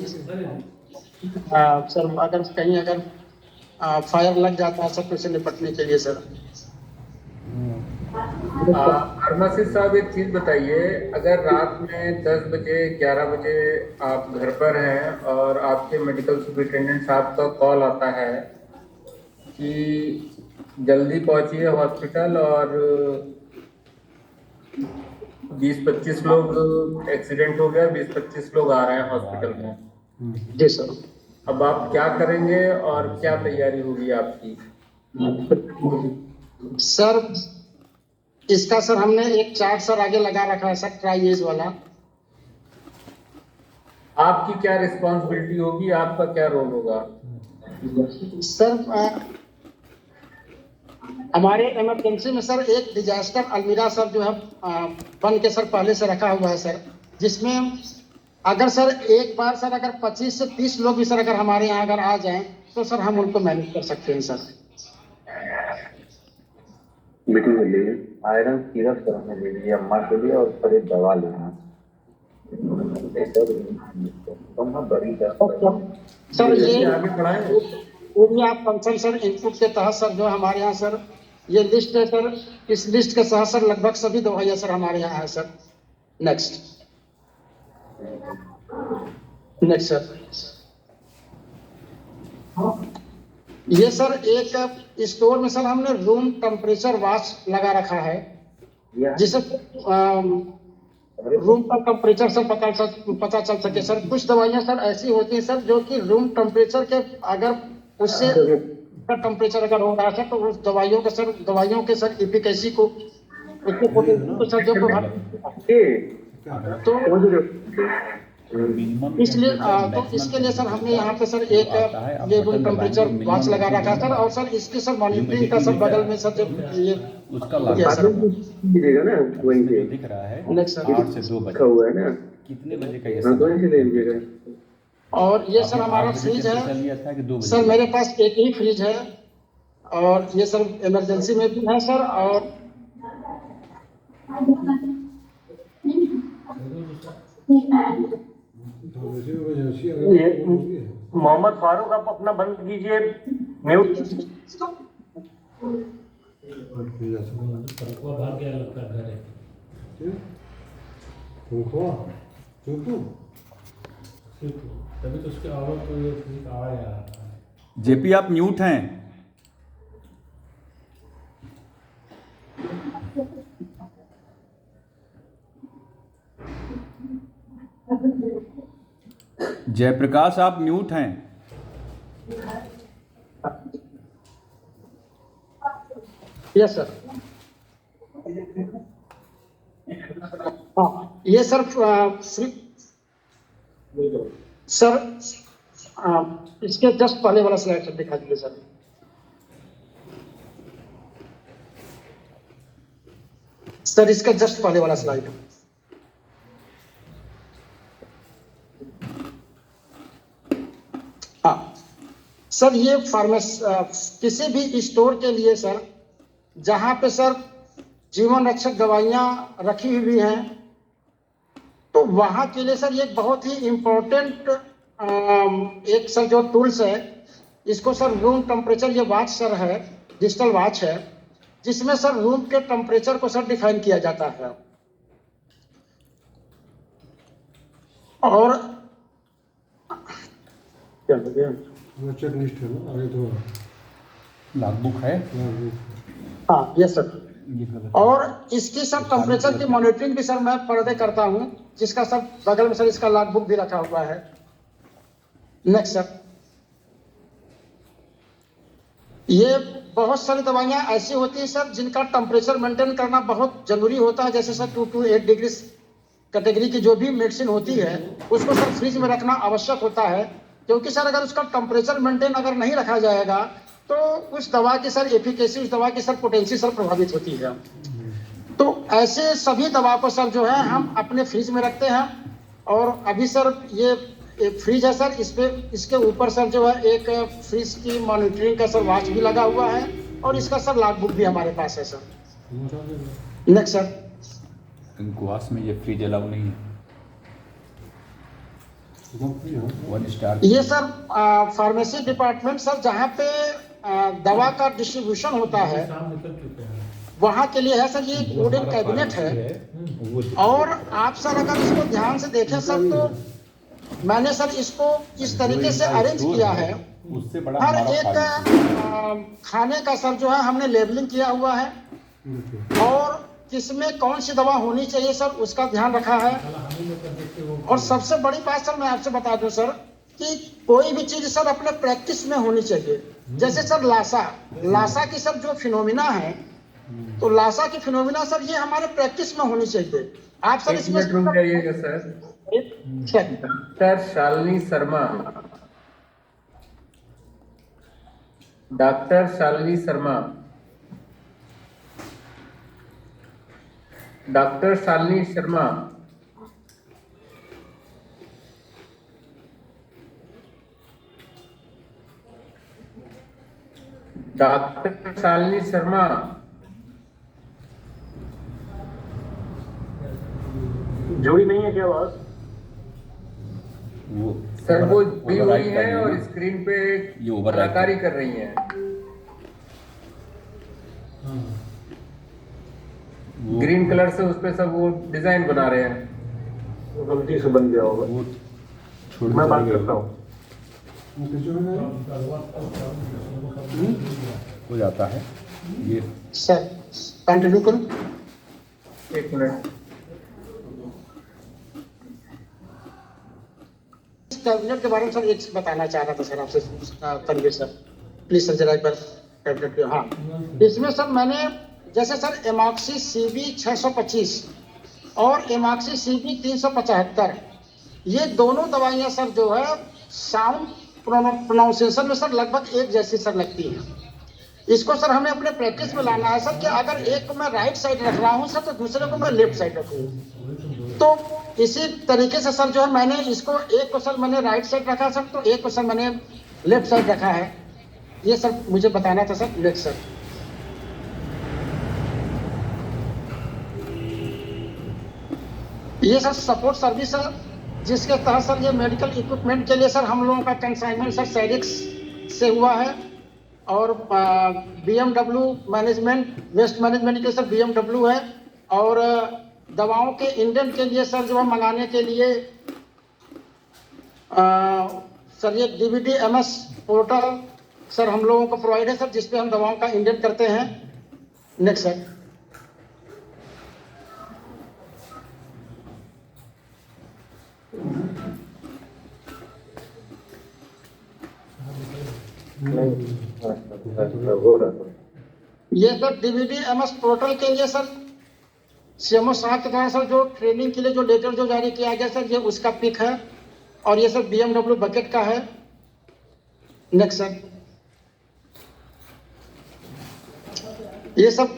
सर अगर कहीं अगर फायर लग जाता है सर तो उसे निपटने के लिए सर। फार्मासिस्ट साहब एक चीज बताइए, अगर रात में 10 बजे 11 बजे आप घर पर हैं और आपके मेडिकल सुपरिटेंडेंट साहब का कॉल आता है कि जल्दी पहुंचिए हॉस्पिटल और 20-25 लोग एक्सीडेंट हो गया, 20-25 लोग आ रहे हैं हॉस्पिटल में, जी सर। अब आप क्या करेंगे और क्या तैयारी होगी आपकी? सर इसका सर हमने एक चार्ट सर आगे लगा रखा है सर, ट्राइएज वाला। आपकी क्या रिस्पॉन्सिबिलिटी होगी, आपका क्या रोल होगा? सर हमारे इमरजेंसी में सर एक डिजास्टर अलमीरा सर जो है बन के सर पहले से रखा हुआ है सर, जिसमें अगर सर एक बार सर अगर 25 से 30 लोग भी सर अगर हमारे यहाँ अगर आ जाएं तो सर हम उनको मैनेज कर सकते हैं सर। बेटी के लिए आयरन सिरप कराने ले लीजिए अम्मा के लिए, और पर एक दवा लेना बड़ी सर ये आगे बढ़ाएं। वो भी आप कंसर्न सर इनपुट के तहत सर जो हमारे यहाँ सर ये लिस्ट है सर, इस लिस्ट के तहत सर लगभग सभी दवाइयाँ सर हमारे यहाँ है सर। नेक्स्ट सर ये सर एक स्टोर में सर हमने रूम टेम्परेचर वॉच लगा रखा है, जिससे रूम का टेम्परेचर सर पता चल सके सर। कुछ दवाइयाँ सर ऐसी होती हैं सर जो कि रूम टेम्परेचर के अगर उससे टेम्परेचर अगर हो रहा है तो उस दवाइयों के सर एफिकेसी को उसके सर जो तो इसलिए तो इसके लिए सर हमने यहाँ पे सर एक ये रूम टेम्परेचर वॉच लगा रखा सर, और सर इसकी सर मॉनिटरिंग का सर बगल में सर ये उसका लीजिएगा ना वहीं से दिख रहा है नेक्स्ट सर 8 से 2 लिखा बजे हुआ है ना, कितने बजे का ये हाँ वहीं से ले लीजिएगा। और ये सर आपने हमारा 8 बजे फ्रिज कैसे है लिया था कि 2 बजे? सर, मेरे पास एक ही फ्रिज है, और ये सर इमरजेंसी में भी है सर, और मोहम्मद फारूक आप अपना बंद कीजिए, म्यूट। तभी तो उसके आवाज तो ये ठीक आया। जेपी आप म्यूट हैं। जयप्रकाश आप म्यूट हैं। Yes sir. हाँ ये सर सर इसके जस्ट पहले वाला स्लाइड सर दिखा दीजिए सर। सर इसका जस्ट पहले वाला स्लाइड। हाँ सर ये किसी भी स्टोर के लिए सर जहां पे सर जीवन रक्षक दवाइयां रखी हुई हैं, तो वहां के लिए सर ये बहुत ही इम्पोर्टेंट एक सर जो टूल्स है, इसको सर रूम टेम्परेचर ये वॉच सर है, डिजिटल वॉच है, जिसमें सर रूम के टेम्परेचर को सर डिफाइन किया जाता है। और चेक लिस्ट है ना आगे तो लॉगबुक है। हाँ यस सर। और इसकी सर टेम्परेचर की मॉनिटरिंग भी सर मैं पर्दे करता हूं, जिसका सर बगल में सर इसका लॉगबुक भी रखा हुआ है। Next sir. ये बहुत सारी दवाइयां ऐसी होती हैं सर जिनका टेम्परेचर मेंटेन करना बहुत जरूरी होता है, जैसे सर 2 to 8 डिग्री कैटेगरी की जो भी मेडिसिन होती है उसको सर फ्रिज में रखना आवश्यक होता है, क्योंकि सर अगर उसका टेम्परेचर मेंटेन अगर नहीं रखा जाएगा तो उस दवा की सर एफिकेसी, उस दवा की सर पोटेंसी सर प्रभावित होती है। तो ऐसे सभी दवा को सर जो है हम अपने फ्रिज में रखते हैं। और अभी सर ये एक फ्रिज है सर, इस पे इसके ऊपर सर जो है एक फ्रिज की मॉनिटरिंग का सर वॉच भी लगा हुआ है और इसका सर लॉग बुक भी हमारे पास है सर। Next sir. गोवास में ये फ्रिज अलाउ नहीं है। 1 स्टार। ये सर फार्मेसी डिपार्टमेंट सर जहाँ पे दवा का डिस्ट्रीब्यूशन होता है शाम निकल चुके हैं। वहाँ के लिए है सर, ये एक वुडन कैबिनेट है। और आप सर अगर इसको ध्यान से देखें सर तो मैंने सर इसको इस तरीके से अरेंज किया है, उससे बड़ा हर हमारा एक फार्म। खाने का सर जो है हमने लेबलिंग किया हुआ है और किसमें कौन सी दवा होनी चाहिए सर उसका ध्यान रखा है। और सबसे बड़ी बात सर मैं आपसे बता दूं सर कि कोई भी चीज सर अपने प्रैक्टिस में होनी चाहिए। जैसे सर लासा की सर जो फिनोमिना है, तो लासा की फिनोमिना सर ये हमारे प्रैक्टिस में होनी चाहिए। आप सर एक मिनट रुक जाइएगा sir. Doctor Shalini Sharma, doctor Shalini Sharma, doctor Shalini Sharma, doctor Shalini Sharma, जोड़ी नहीं है क्या आवाज? वो सर वो भी हुई override कर है रही और ना। स्क्रीन पे ये override कलाकारी कर रही हैं। वो ग्रीन कलर से उस पे सब वो डिजाइन बना रहे हैं। गलती से बन गया होगा। वो छोड़ मैं बात देंगे। करता हूँ। हो जाता है ये। सर कंटिन्यू करूं? एक मिनट। कैबिनेट के बारे में सर एक बताना चाह रहा था सर आपसे तनवीर सर, प्लीज सर जरा एक बार कैबिनेट के। हाँ, इसमें सर मैंने जैसे सर एमॉक्सी CB 625 और एमॉक्सी CB 375 ये दोनों दवाइयां सर जो है साउंड प्रोनाउंसिएशन में सर लगभग एक जैसी सर लगती है। इसको सर हमें अपने प्रैक्टिस में लाना है सर कि अगर एक को मैं राइट साइड रख रहा हूँ सर तो दूसरे को मैं लेफ्ट साइड रखूँ। तो इसी तरीके से सर जो है मैंने इसको एक को सर मैंने राइट साइड रखा सर, तो एक को सर मैंने लेफ्ट साइड रखा है। ये सर मुझे बताना था सर। Next sir. ये सर सपोर्ट सर्विस है जिसके तहत सर ये मेडिकल इक्विपमेंट के लिए सर हम लोगों का कंसाइनमेंट सर सैरिक्स से हुआ है और BMW मैनेजमेंट वेस्ट मैनेजमेंट के सर BMW है और दवाओं के इंडेंट के लिए सर जो है मंगाने के लिए सर ये DVD MS पोर्टल सर हम लोगों को प्रोवाइड है सर जिसपे हम दवाओं का इंडेंट करते हैं। Next sir. ये सर DVD MS पोर्टल के लिए सर CMO साहब के द्वारा सर जो ट्रेनिंग के लिए जो लेटर जो जारी किया गया सर ये उसका पिक है और ये सर BMW बकेट का है। Next sir. ये सब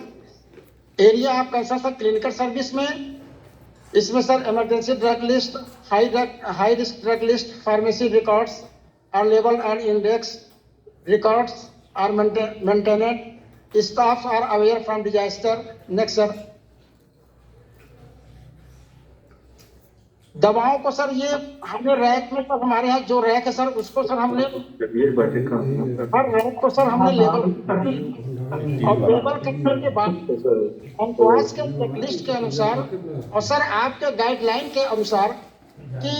एरिया आप कैसा सर क्लिनिकल सर्विस में इसमें sir emergency drug list, high risk drug list, pharmacy records are label and index, records are maintained, staff are aware from disaster. Next sir. दवाओं को सर ये हमने रैक में सर हमारे यहाँ जो रैक है सर उसको सर हमने हर रैक को सर हमने लेबल और लेबल करने के बाद एम्प्लॉयज के चेकलिस्ट के अनुसार और सर आपके गाइडलाइन के अनुसार कि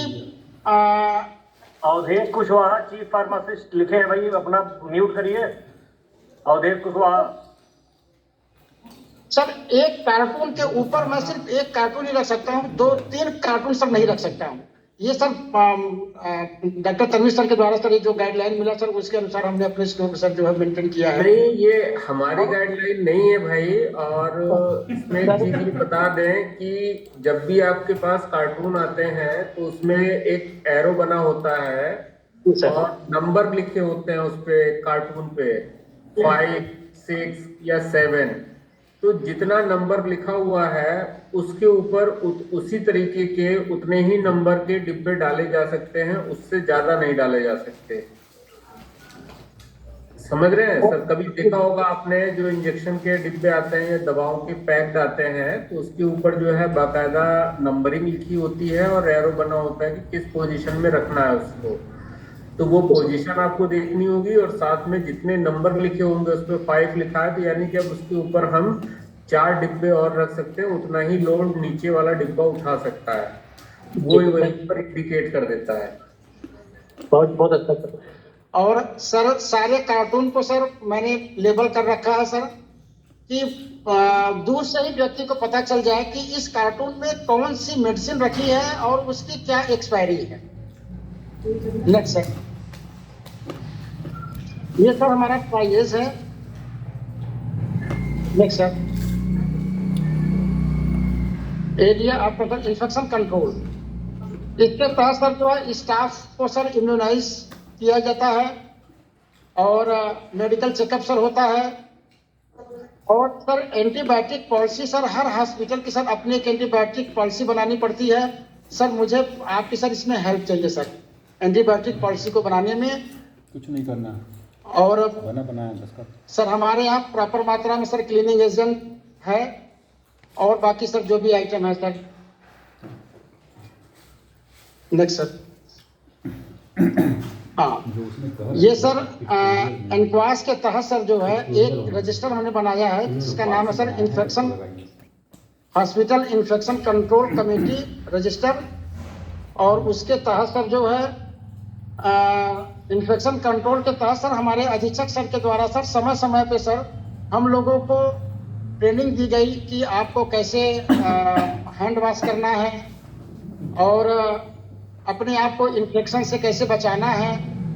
अवधेश कुशवाहा चीफ फार्मासिस्ट लिखे हैं भाई, अपना म्यूट करिए। अवधेश कुशवाहा सर एक कार्टून के ऊपर मैं सिर्फ एक कार्टून ही रख सकता हूँ, 2-3 कार्टून सर नहीं रख सकता हूँ। ये सर डॉक्टर तनवीर सर के द्वारा सर ये जो गाइडलाइन मिला सर उसके अनुसार हमने अपने स्टोर में सर जो है मेंटेन किया है। नहीं, ये हमारी गाइडलाइन नहीं है भाई। और इसमें एक चीज ये बता दें कि जब भी आपके पास कार्टून आते हैं तो उसमें एक एरो बना होता है और नंबर लिखे होते हैं उस पे कार्टून पे 5, 6 या 7। तो जितना नंबर लिखा हुआ है उसके ऊपर उसी तरीके के उतने ही नंबर के डिब्बे डाले जा सकते हैं, उससे ज्यादा नहीं डाले जा सकते। समझ रहे हैं सर? कभी देखा होगा आपने जो इंजेक्शन के डिब्बे आते हैं या दवाओं के पैक्ड आते हैं, तो उसके ऊपर जो है बाकायदा नंबरिंग लिखी होती है और एरो बना होता है कि किस पोजीशन में रखना है उसको। तो वो पोजीशन आपको देखनी होगी और साथ में जितने नंबर लिखे होंगे उस पर 5 लिखा है, तो यानी कि अब उसके ऊपर हम 4 डिब्बे और रख सकते हैं, उतना ही लोड नीचे वाला डिब्बा उठा सकता है। वो वहीं पर इंडिकेट कर देता है। बहुत बहुत अच्छा सर। और सर सारे कार्टून को सर मैंने लेबल कर रखा है सर कि दूर से ही व्यक्ति को पता चल जाए कि इस कार्टून में कौन सी मेडिसिन रखी है और उसकी क्या एक्सपायरी है। नेक्स्ट सर, ये सर हमारा प्राइस है। Next sir, area of infection control, इसके तहत सर जो है स्टाफ को सर इम्यूनाइज किया जाता है और मेडिकल चेकअप सर होता है। और सर एंटीबायोटिक पॉलिसी सर हर हॉस्पिटल की सर अपनी एक एंटीबायोटिक पॉलिसी बनानी पड़ती है। सर मुझे आपकी सर इसमें हेल्प चाहिए सर, एंटीबायोटिक पॉलिसी को बनाने में। कुछ नहीं करना और बनाया दस्खत। सर हमारे यहाँ प्रॉपर मात्रा में सर क्लीनिंग एजेंट है और बाकी सर जो भी आइटम है सर। नेक्स्ट सर, हाँ ये सर एनक्वास के तहत सर जो है एक रजिस्टर हमने बनाया है जिसका नाम है sir infection hospital infection control committee register. और उसके तहत सर जो है इन्फेक्शन कंट्रोल के तहत सर हमारे अधीक्षक सर के द्वारा सर समय समय पे सर हम लोगों को ट्रेनिंग दी गई कि आपको कैसे हैंड वॉश करना है और अपने आप को इन्फेक्शन से कैसे बचाना है।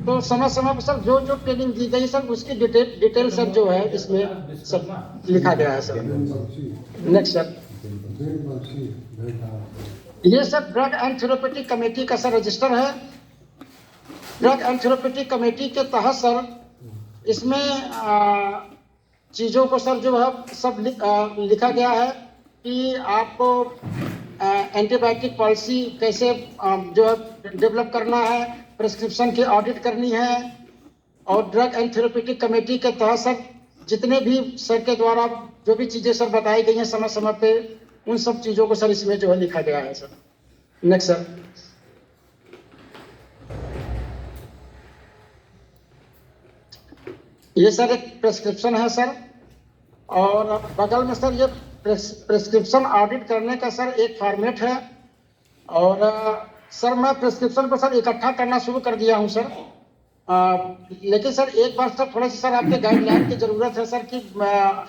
तो समय समय पर सर जो जो ट्रेनिंग दी गई सर उसकी डिटेल सर जो है इसमें सब लिखा गया है सर। नेक्स्ट सर, ये sir drug and therapeutic committee का सर रजिस्टर है। ड्रग एंड थेरेप्यूटिक कमेटी के तहत सर इसमें चीज़ों को सर जो है सब लिखा गया है कि आपको एंटीबायोटिक पॉलिसी कैसे जो है डेवलप करना है, प्रिस्क्रिप्शन की ऑडिट करनी है। और ड्रग एंड थेरेप्यूटिक कमेटी के तहत सर जितने भी सर के द्वारा जो भी चीज़ें सर बताई गई हैं समय समय पे उन सब चीज़ों को सर इसमें जो है लिखा गया है सर। नेक्स्ट सर, ये सर एक प्रिस्क्रिप्शन है सर और बगल में सर ये प्रिस्क्रिप्शन ऑडिट करने का सर एक फॉर्मेट है। और सर मैं प्रिस्क्रिप्शन को सर इकट्ठा करना शुरू कर दिया हूं सर। लेकिन सर एक बार सर थोड़ा सा सर आपके गाइडलाइन की जरूरत है सर कि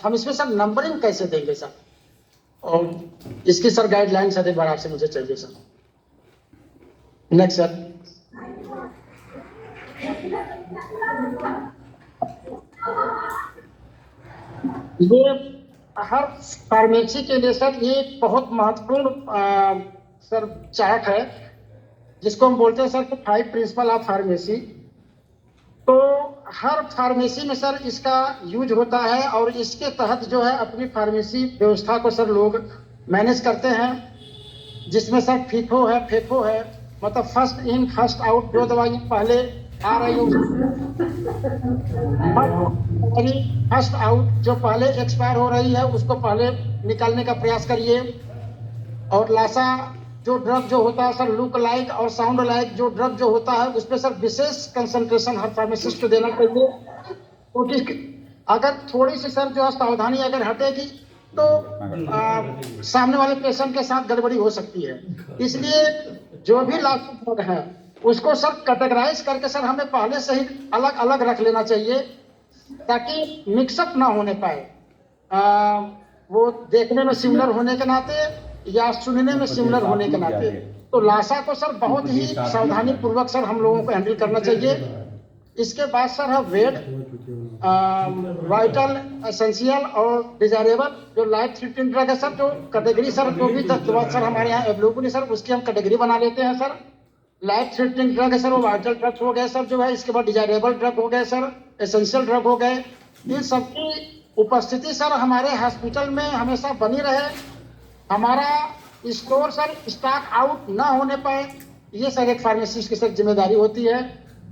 हम इसमें सर नंबरिंग कैसे देंगे सर, और इसकी सर गाइडलाइन सर एक बार आपसे मुझे चाहिए सर। नेक्स्ट सर, ये हर फार्मेसी के लिए सर ये एक बहुत महत्वपूर्ण सर चार्ट है जिसको हम बोलते हैं सर 5 प्रिंसिपल ऑफ फार्मेसी। तो हर फार्मेसी में सर इसका यूज होता है और इसके तहत जो है अपनी फार्मेसी व्यवस्था को सर लोग मैनेज करते हैं, जिसमें सर फीफो है मतलब फर्स्ट इन फर्स्ट आउट। जो दवाई पहले आ रही हो फर्स्ट आउट, जो पहले एक्सपायर हो रही है उसको पहले निकालने का प्रयास करिए। और लासा जो ड्रग जो होता है सर लुक लाइक और साउंड लाइक जो ड्रग जो होता है उस पर सर विशेष कंसंट्रेशन हर फार्मासिस्ट को देना चाहिए। क्योंकि अगर थोड़ी सी सर जो है सावधानी अगर हटेगी तो सामने वाले पेशेंट के साथ गड़बड़ी हो सकती है। इसलिए जो भी लासा ड्रग है उसको सर कैटेगराइज करके सर हमें पहले से ही अलग अलग रख लेना चाहिए ताकि मिक्सअप ना होने पाए। वो देखने में सिमिलर होने के नाते या सुनने में सिमिलर होने के नाते। तो लासा को सर बहुत ही सावधानी पूर्वक सर हम लोगों को हैंडल करना चाहिए। इसके बाद सर है वेट, वाइटल, एसेंशियल और डिजायरेबल जो लाइफ थ्रेटनिंग ड्रग है सर, जो कैटेगरी सर जो भी सर हमारे यहाँ अवेलेबल है सर उसकी हम कैटेगरी बना लेते हैं सर। लाइफ थ्रेटनिंग ड्रग है सर वो वाइटल ड्रग हो गए सर जो है, इसके बाद डिजायरेबल ड्रग हो गए सर, एसेंशियल ड्रग हो गए। इन सबकी उपस्थिति सर हमारे हॉस्पिटल में हमेशा बनी रहे, हमारा स्टोर सर स्टॉक आउट ना होने पाए, ये सर एक फार्मासिस्ट की सर जिम्मेदारी होती है।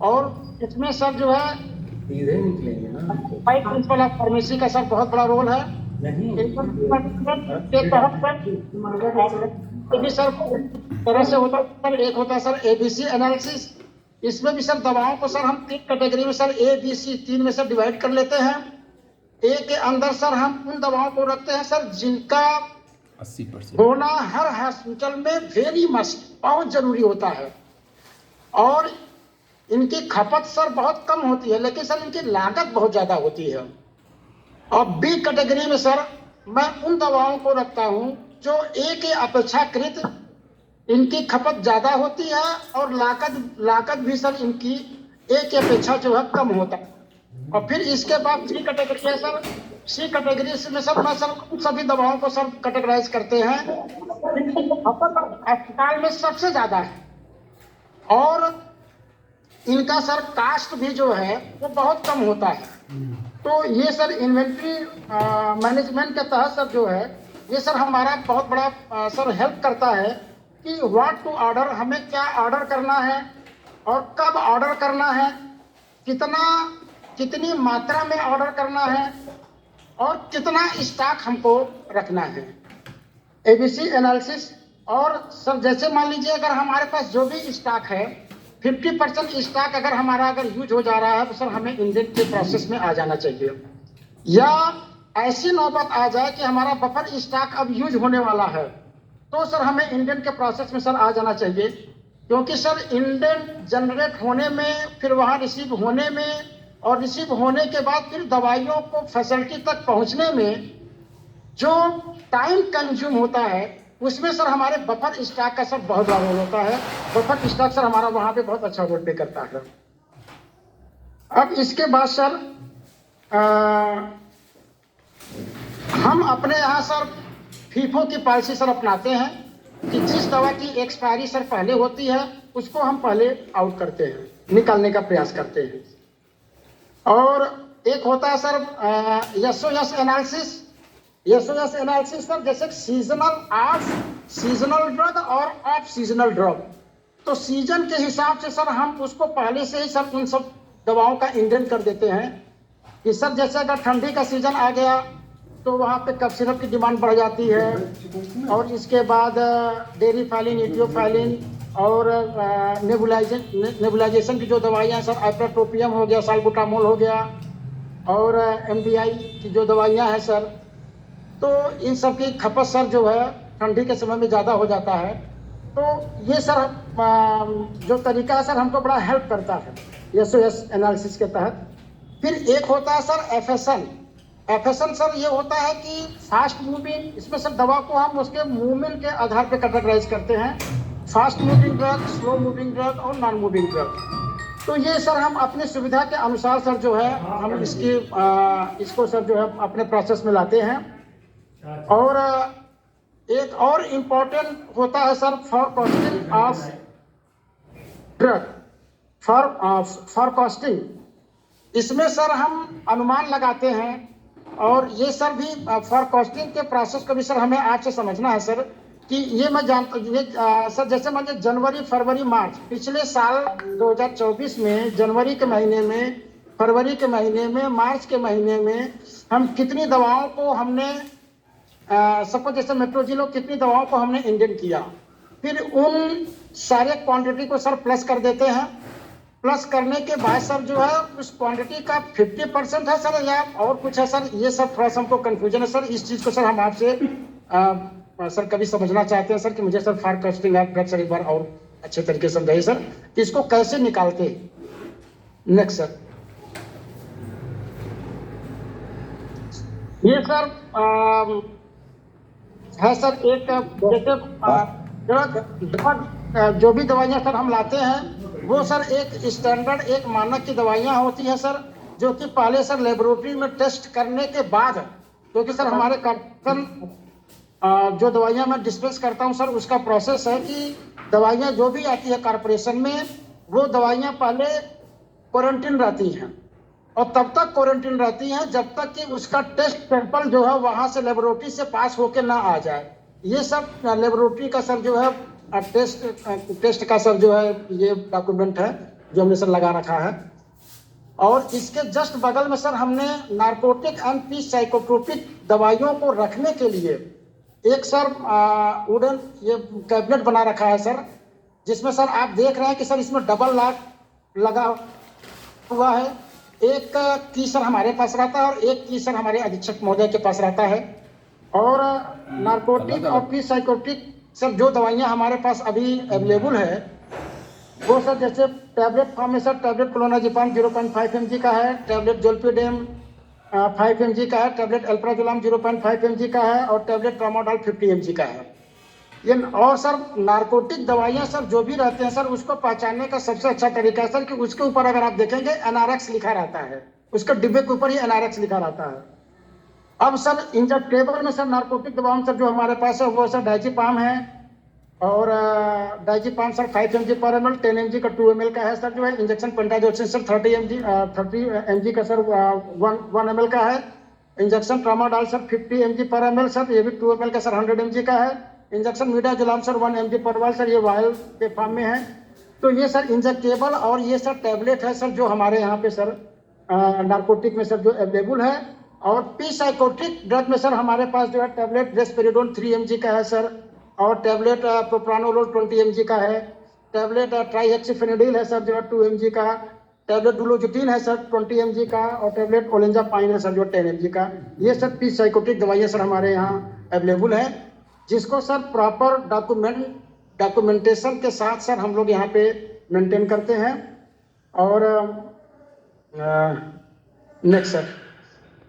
और इसमें सर जो है सीधे निकलेंगे ना, वाइस प्रिंसिपल ऑफ फार्मेसी का सर बहुत बड़ा रोल है। के तहत सर भी सर तरह से होता है सर। एक होता है सर एबीसी एनालिसिस, इसमें भी सर दवाओं को सर हम 3 कैटेगरी में सर ABC 3 में सर डिवाइड कर लेते हैं। ए के अंदर सर हम उन दवाओं को रखते हैं सर जिनका 80% होना हर हॉस्पिटल में वेरी मस्ट, बहुत जरूरी होता है, और इनकी खपत सर बहुत कम होती है, लेकिन सर इनकी लागत बहुत ज्यादा होती है। और बी कैटेगरी में सर मैं उन दवाओं को रखता हूं जो ए के अपेक्षाकृत इनकी खपत ज्यादा होती है और लागत भी सर इनकी ए की अपेक्षा जो है कम होता है। और फिर इसके बाद सी कैटेगरी है सर। सी कैटेगरी में सर मैं सर उन सभी दवाओं को सर कैटेगराइज करते हैं जिनकी खपत अस्पताल में सबसे ज्यादा है और इनका सर कास्ट भी जो है वो बहुत कम होता है। तो ये सर इन्वेंट्री मैनेजमेंट के तहत सर जो है ये सर हमारा बहुत बड़ा सर हेल्प करता है कि व्हाट टू ऑर्डर, हमें क्या ऑर्डर करना है और कब ऑर्डर करना है, कितनी मात्रा में ऑर्डर करना है और कितना स्टॉक हमको रखना है। ABC analysis. और सर जैसे मान लीजिए अगर हमारे पास जो भी स्टॉक है 50% स्टॉक अगर यूज हो जा रहा है तो सर हमें इंडेंट के प्रोसेस में आ जाना चाहिए, या ऐसी नौबत आ जाए कि हमारा बफर स्टॉक अब यूज होने वाला है तो सर हमें इंडेंट के प्रोसेस में सर आ जाना चाहिए। क्योंकि सर इंडेंट जनरेट होने में, फिर वहां रिसीव होने में, और रिसीव होने के बाद फिर दवाइयों को फैसिलिटी तक पहुंचने में जो टाइम कंज्यूम होता है उसमें सर हमारे बफर स्टॉक का सर बहुत बड़ा रोल होता है। बफर स्टॉक सर हमारा वहां पे बहुत अच्छा रोल प्ले करता है। अब इसके बाद सर हम अपने यहाँ सर फीफो की पॉलिसी सर अपनाते हैं कि जिस दवा की एक्सपायरी सर पहले होती है उसको हम पहले आउट करते हैं, निकालने का प्रयास करते हैं। और एक होता है sir SOS analysis. SOS analysis sir जैसे सीजनल ड्रग और ऑफ सीजनल ड्रग, तो सीजन के हिसाब से सर हम उसको पहले से ही सर उन सब दवाओं का इंडेंट कर देते हैं कि सर जैसे अगर ठंडी का सीजन आ गया तो वहाँ पे कफ सिरप की डिमांड बढ़ जाती है, और इसके बाद डेरीफाइलिन, इटियोफाइलिन और नेबुलाइजेशन की जो दवाइयाँ सर आइप्राट्रोपियम हो गया, साल्बुटामोल हो गया, और MDI की जो दवाइयाँ हैं सर, तो इन सब की खपत सर जो है ठंडी के समय में ज़्यादा हो जाता है। तो ये सर जो तरीका है सर हमको बड़ा हेल्प करता है SOS एनालिसिस के तहत। फिर एक होता है सर FSN सर ये होता है कि फास्ट मूविंग, इसमें सर दवा को हम उसके मूवमेंट के आधार पर कैटेगराइज करते हैं, fast moving drug, slow moving drug और नॉन मूविंग ड्रग। तो ये सर हम अपनी सुविधा के अनुसार सर जो है हम इसको सर जो है अपने प्रोसेस में लाते हैं। और एक और इम्पोर्टेंट होता है sir for costing of drug, for costing. इसमें सर हम अनुमान लगाते हैं, और ये सर भी फॉर कॉस्टिंग के प्रोसेस को भी सर हमें आपसे समझना है सर कि ये मैं जानता हूँ सर, जैसे मान लीजिए जनवरी, फरवरी, मार्च, पिछले साल 2024 में जनवरी के महीने में, फरवरी के महीने में, मार्च के महीने में हम कितनी दवाओं को हमने सबको, जैसे मेट्रोजिलो कितनी दवाओं को हमने इंडेंट किया, फिर उन सारे क्वांटिटी को सर प्लस कर देते हैं। प्लस करने के बाद सर जो है उस क्वांटिटी का 50% है सर या और कुछ है सर, ये सब थोड़ा सा हमको कंफ्यूजन है सर। इस चीज़ को सर हम आपसे सर कभी समझना चाहते हैं सर कि मुझे sir for costing of drug sir एक बार और अच्छे तरीके से समझाइए सर कि इसको कैसे निकालते हैं। नेक्स्ट सर, ये सर है सर एक जैसे जो भी दवाइयाँ सर हम लाते हैं वो सर एक स्टैंडर्ड, एक मानक की दवाइयाँ होती हैं सर, जो कि पहले सर लेबोरेटरी में टेस्ट करने के बाद, क्योंकि सर हमारे जो दवाइयाँ मैं डिस्पेंस करता हूँ सर उसका प्रोसेस है कि दवाइयाँ जो भी आती है कॉर्पोरेशन में वो दवाइयाँ पहले क्वारंटीन रहती हैं, और तब तक क्वारंटीन रहती हैं जब तक कि उसका टेस्ट सैंपल जो है वहां से लेबोरेटरी से पास होके ना आ जाए। ये सब लेबोरेटरी का सर जो है टेस्ट का सर जो है ये डॉक्यूमेंट है जो हमने सर लगा रखा है। और इसके जस्ट बगल में सर हमने नार्कोटिक एंड पीस साइकोट्रोपिक दवाइयों को रखने के लिए एक सर वुडन ये कैबिनेट बना रखा है सर, जिसमें सर आप देख रहे हैं कि सर इसमें डबल लॉक लगा हुआ है। एक की सर हमारे पास रहता है और एक की सर हमारे अधीक्षक महोदय के पास रहता है। और नार्कोटिक और पीस साइकोट्रिक सर जो दवाइयां हमारे पास अभी अवेलेबल है वो सर जैसे टैबलेट फॉर्म में सर टैबलेट क्लोनाजिपाम 0.5 mg का है, टैबलेट जोल्पिडेम 5 mg का है, टैबलेट अल्प्राजोलम 0.5 mg का है और टैबलेट ट्रामाडोल 50 mg का है। ये और सर नार्कोटिक दवाइयां सर जो भी रहते हैं सर उसको पहचानने का सबसे अच्छा तरीका है सर कि उसके ऊपर अगर आप देखेंगे एनआरएक्स लिखा रहता है, उसके डिब्बे के ऊपर ही एनआरएक्स लिखा रहता है। अब सर इंजेक्टेबल में सर नार्कोटिक दवाओं सर जो हमारे पास है वो सर डाइजिपाम है और डाइजिपाम सर 5 mg पर ml, 10 mg का 2 ml का है सर जो है। इंजेक्शन पेंटाजोक्सिन सर 30 mg का सर 1 ml का है। इंजेक्शन ट्रामाडोल सर 50 mg पर ml सर ये भी 2 ml का सर 100 mg का है। इंजेक्शन मिडाजोलम सर 1 mg पर वाल सर ये वायल के फॉर्म में है। तो ये सर इंजेक्टेबल और ये सर टैबलेट है सर जो हमारे यहाँ पे सर नार्कोटिक में सर जो अवेलेबल है। और पी साइकोट्रिक ड्रग में सर हमारे पास जो है टैबलेट रेस्पेरिडोन 3 mg का है सर और टैबलेट प्रोप्रानोलोल 20 mg का है। टैबलेट ट्राईहेक्सिफेनिडिल है सर जो है 2 mg का। टैबलेट डुलोजुटिन है सर 20 mg का और टैबलेट ओलेंजापाइन है सर जो 10 mg का। ये सब पी साइकोट्रिक दवाइयाँ सर हमारे यहाँ अवेलेबल है, जिसको सर प्रॉपर डॉक्यूमेंटेशन के साथ सर हम लोग यहाँ पे मेंटेन करते हैं। और नेक्स्ट सर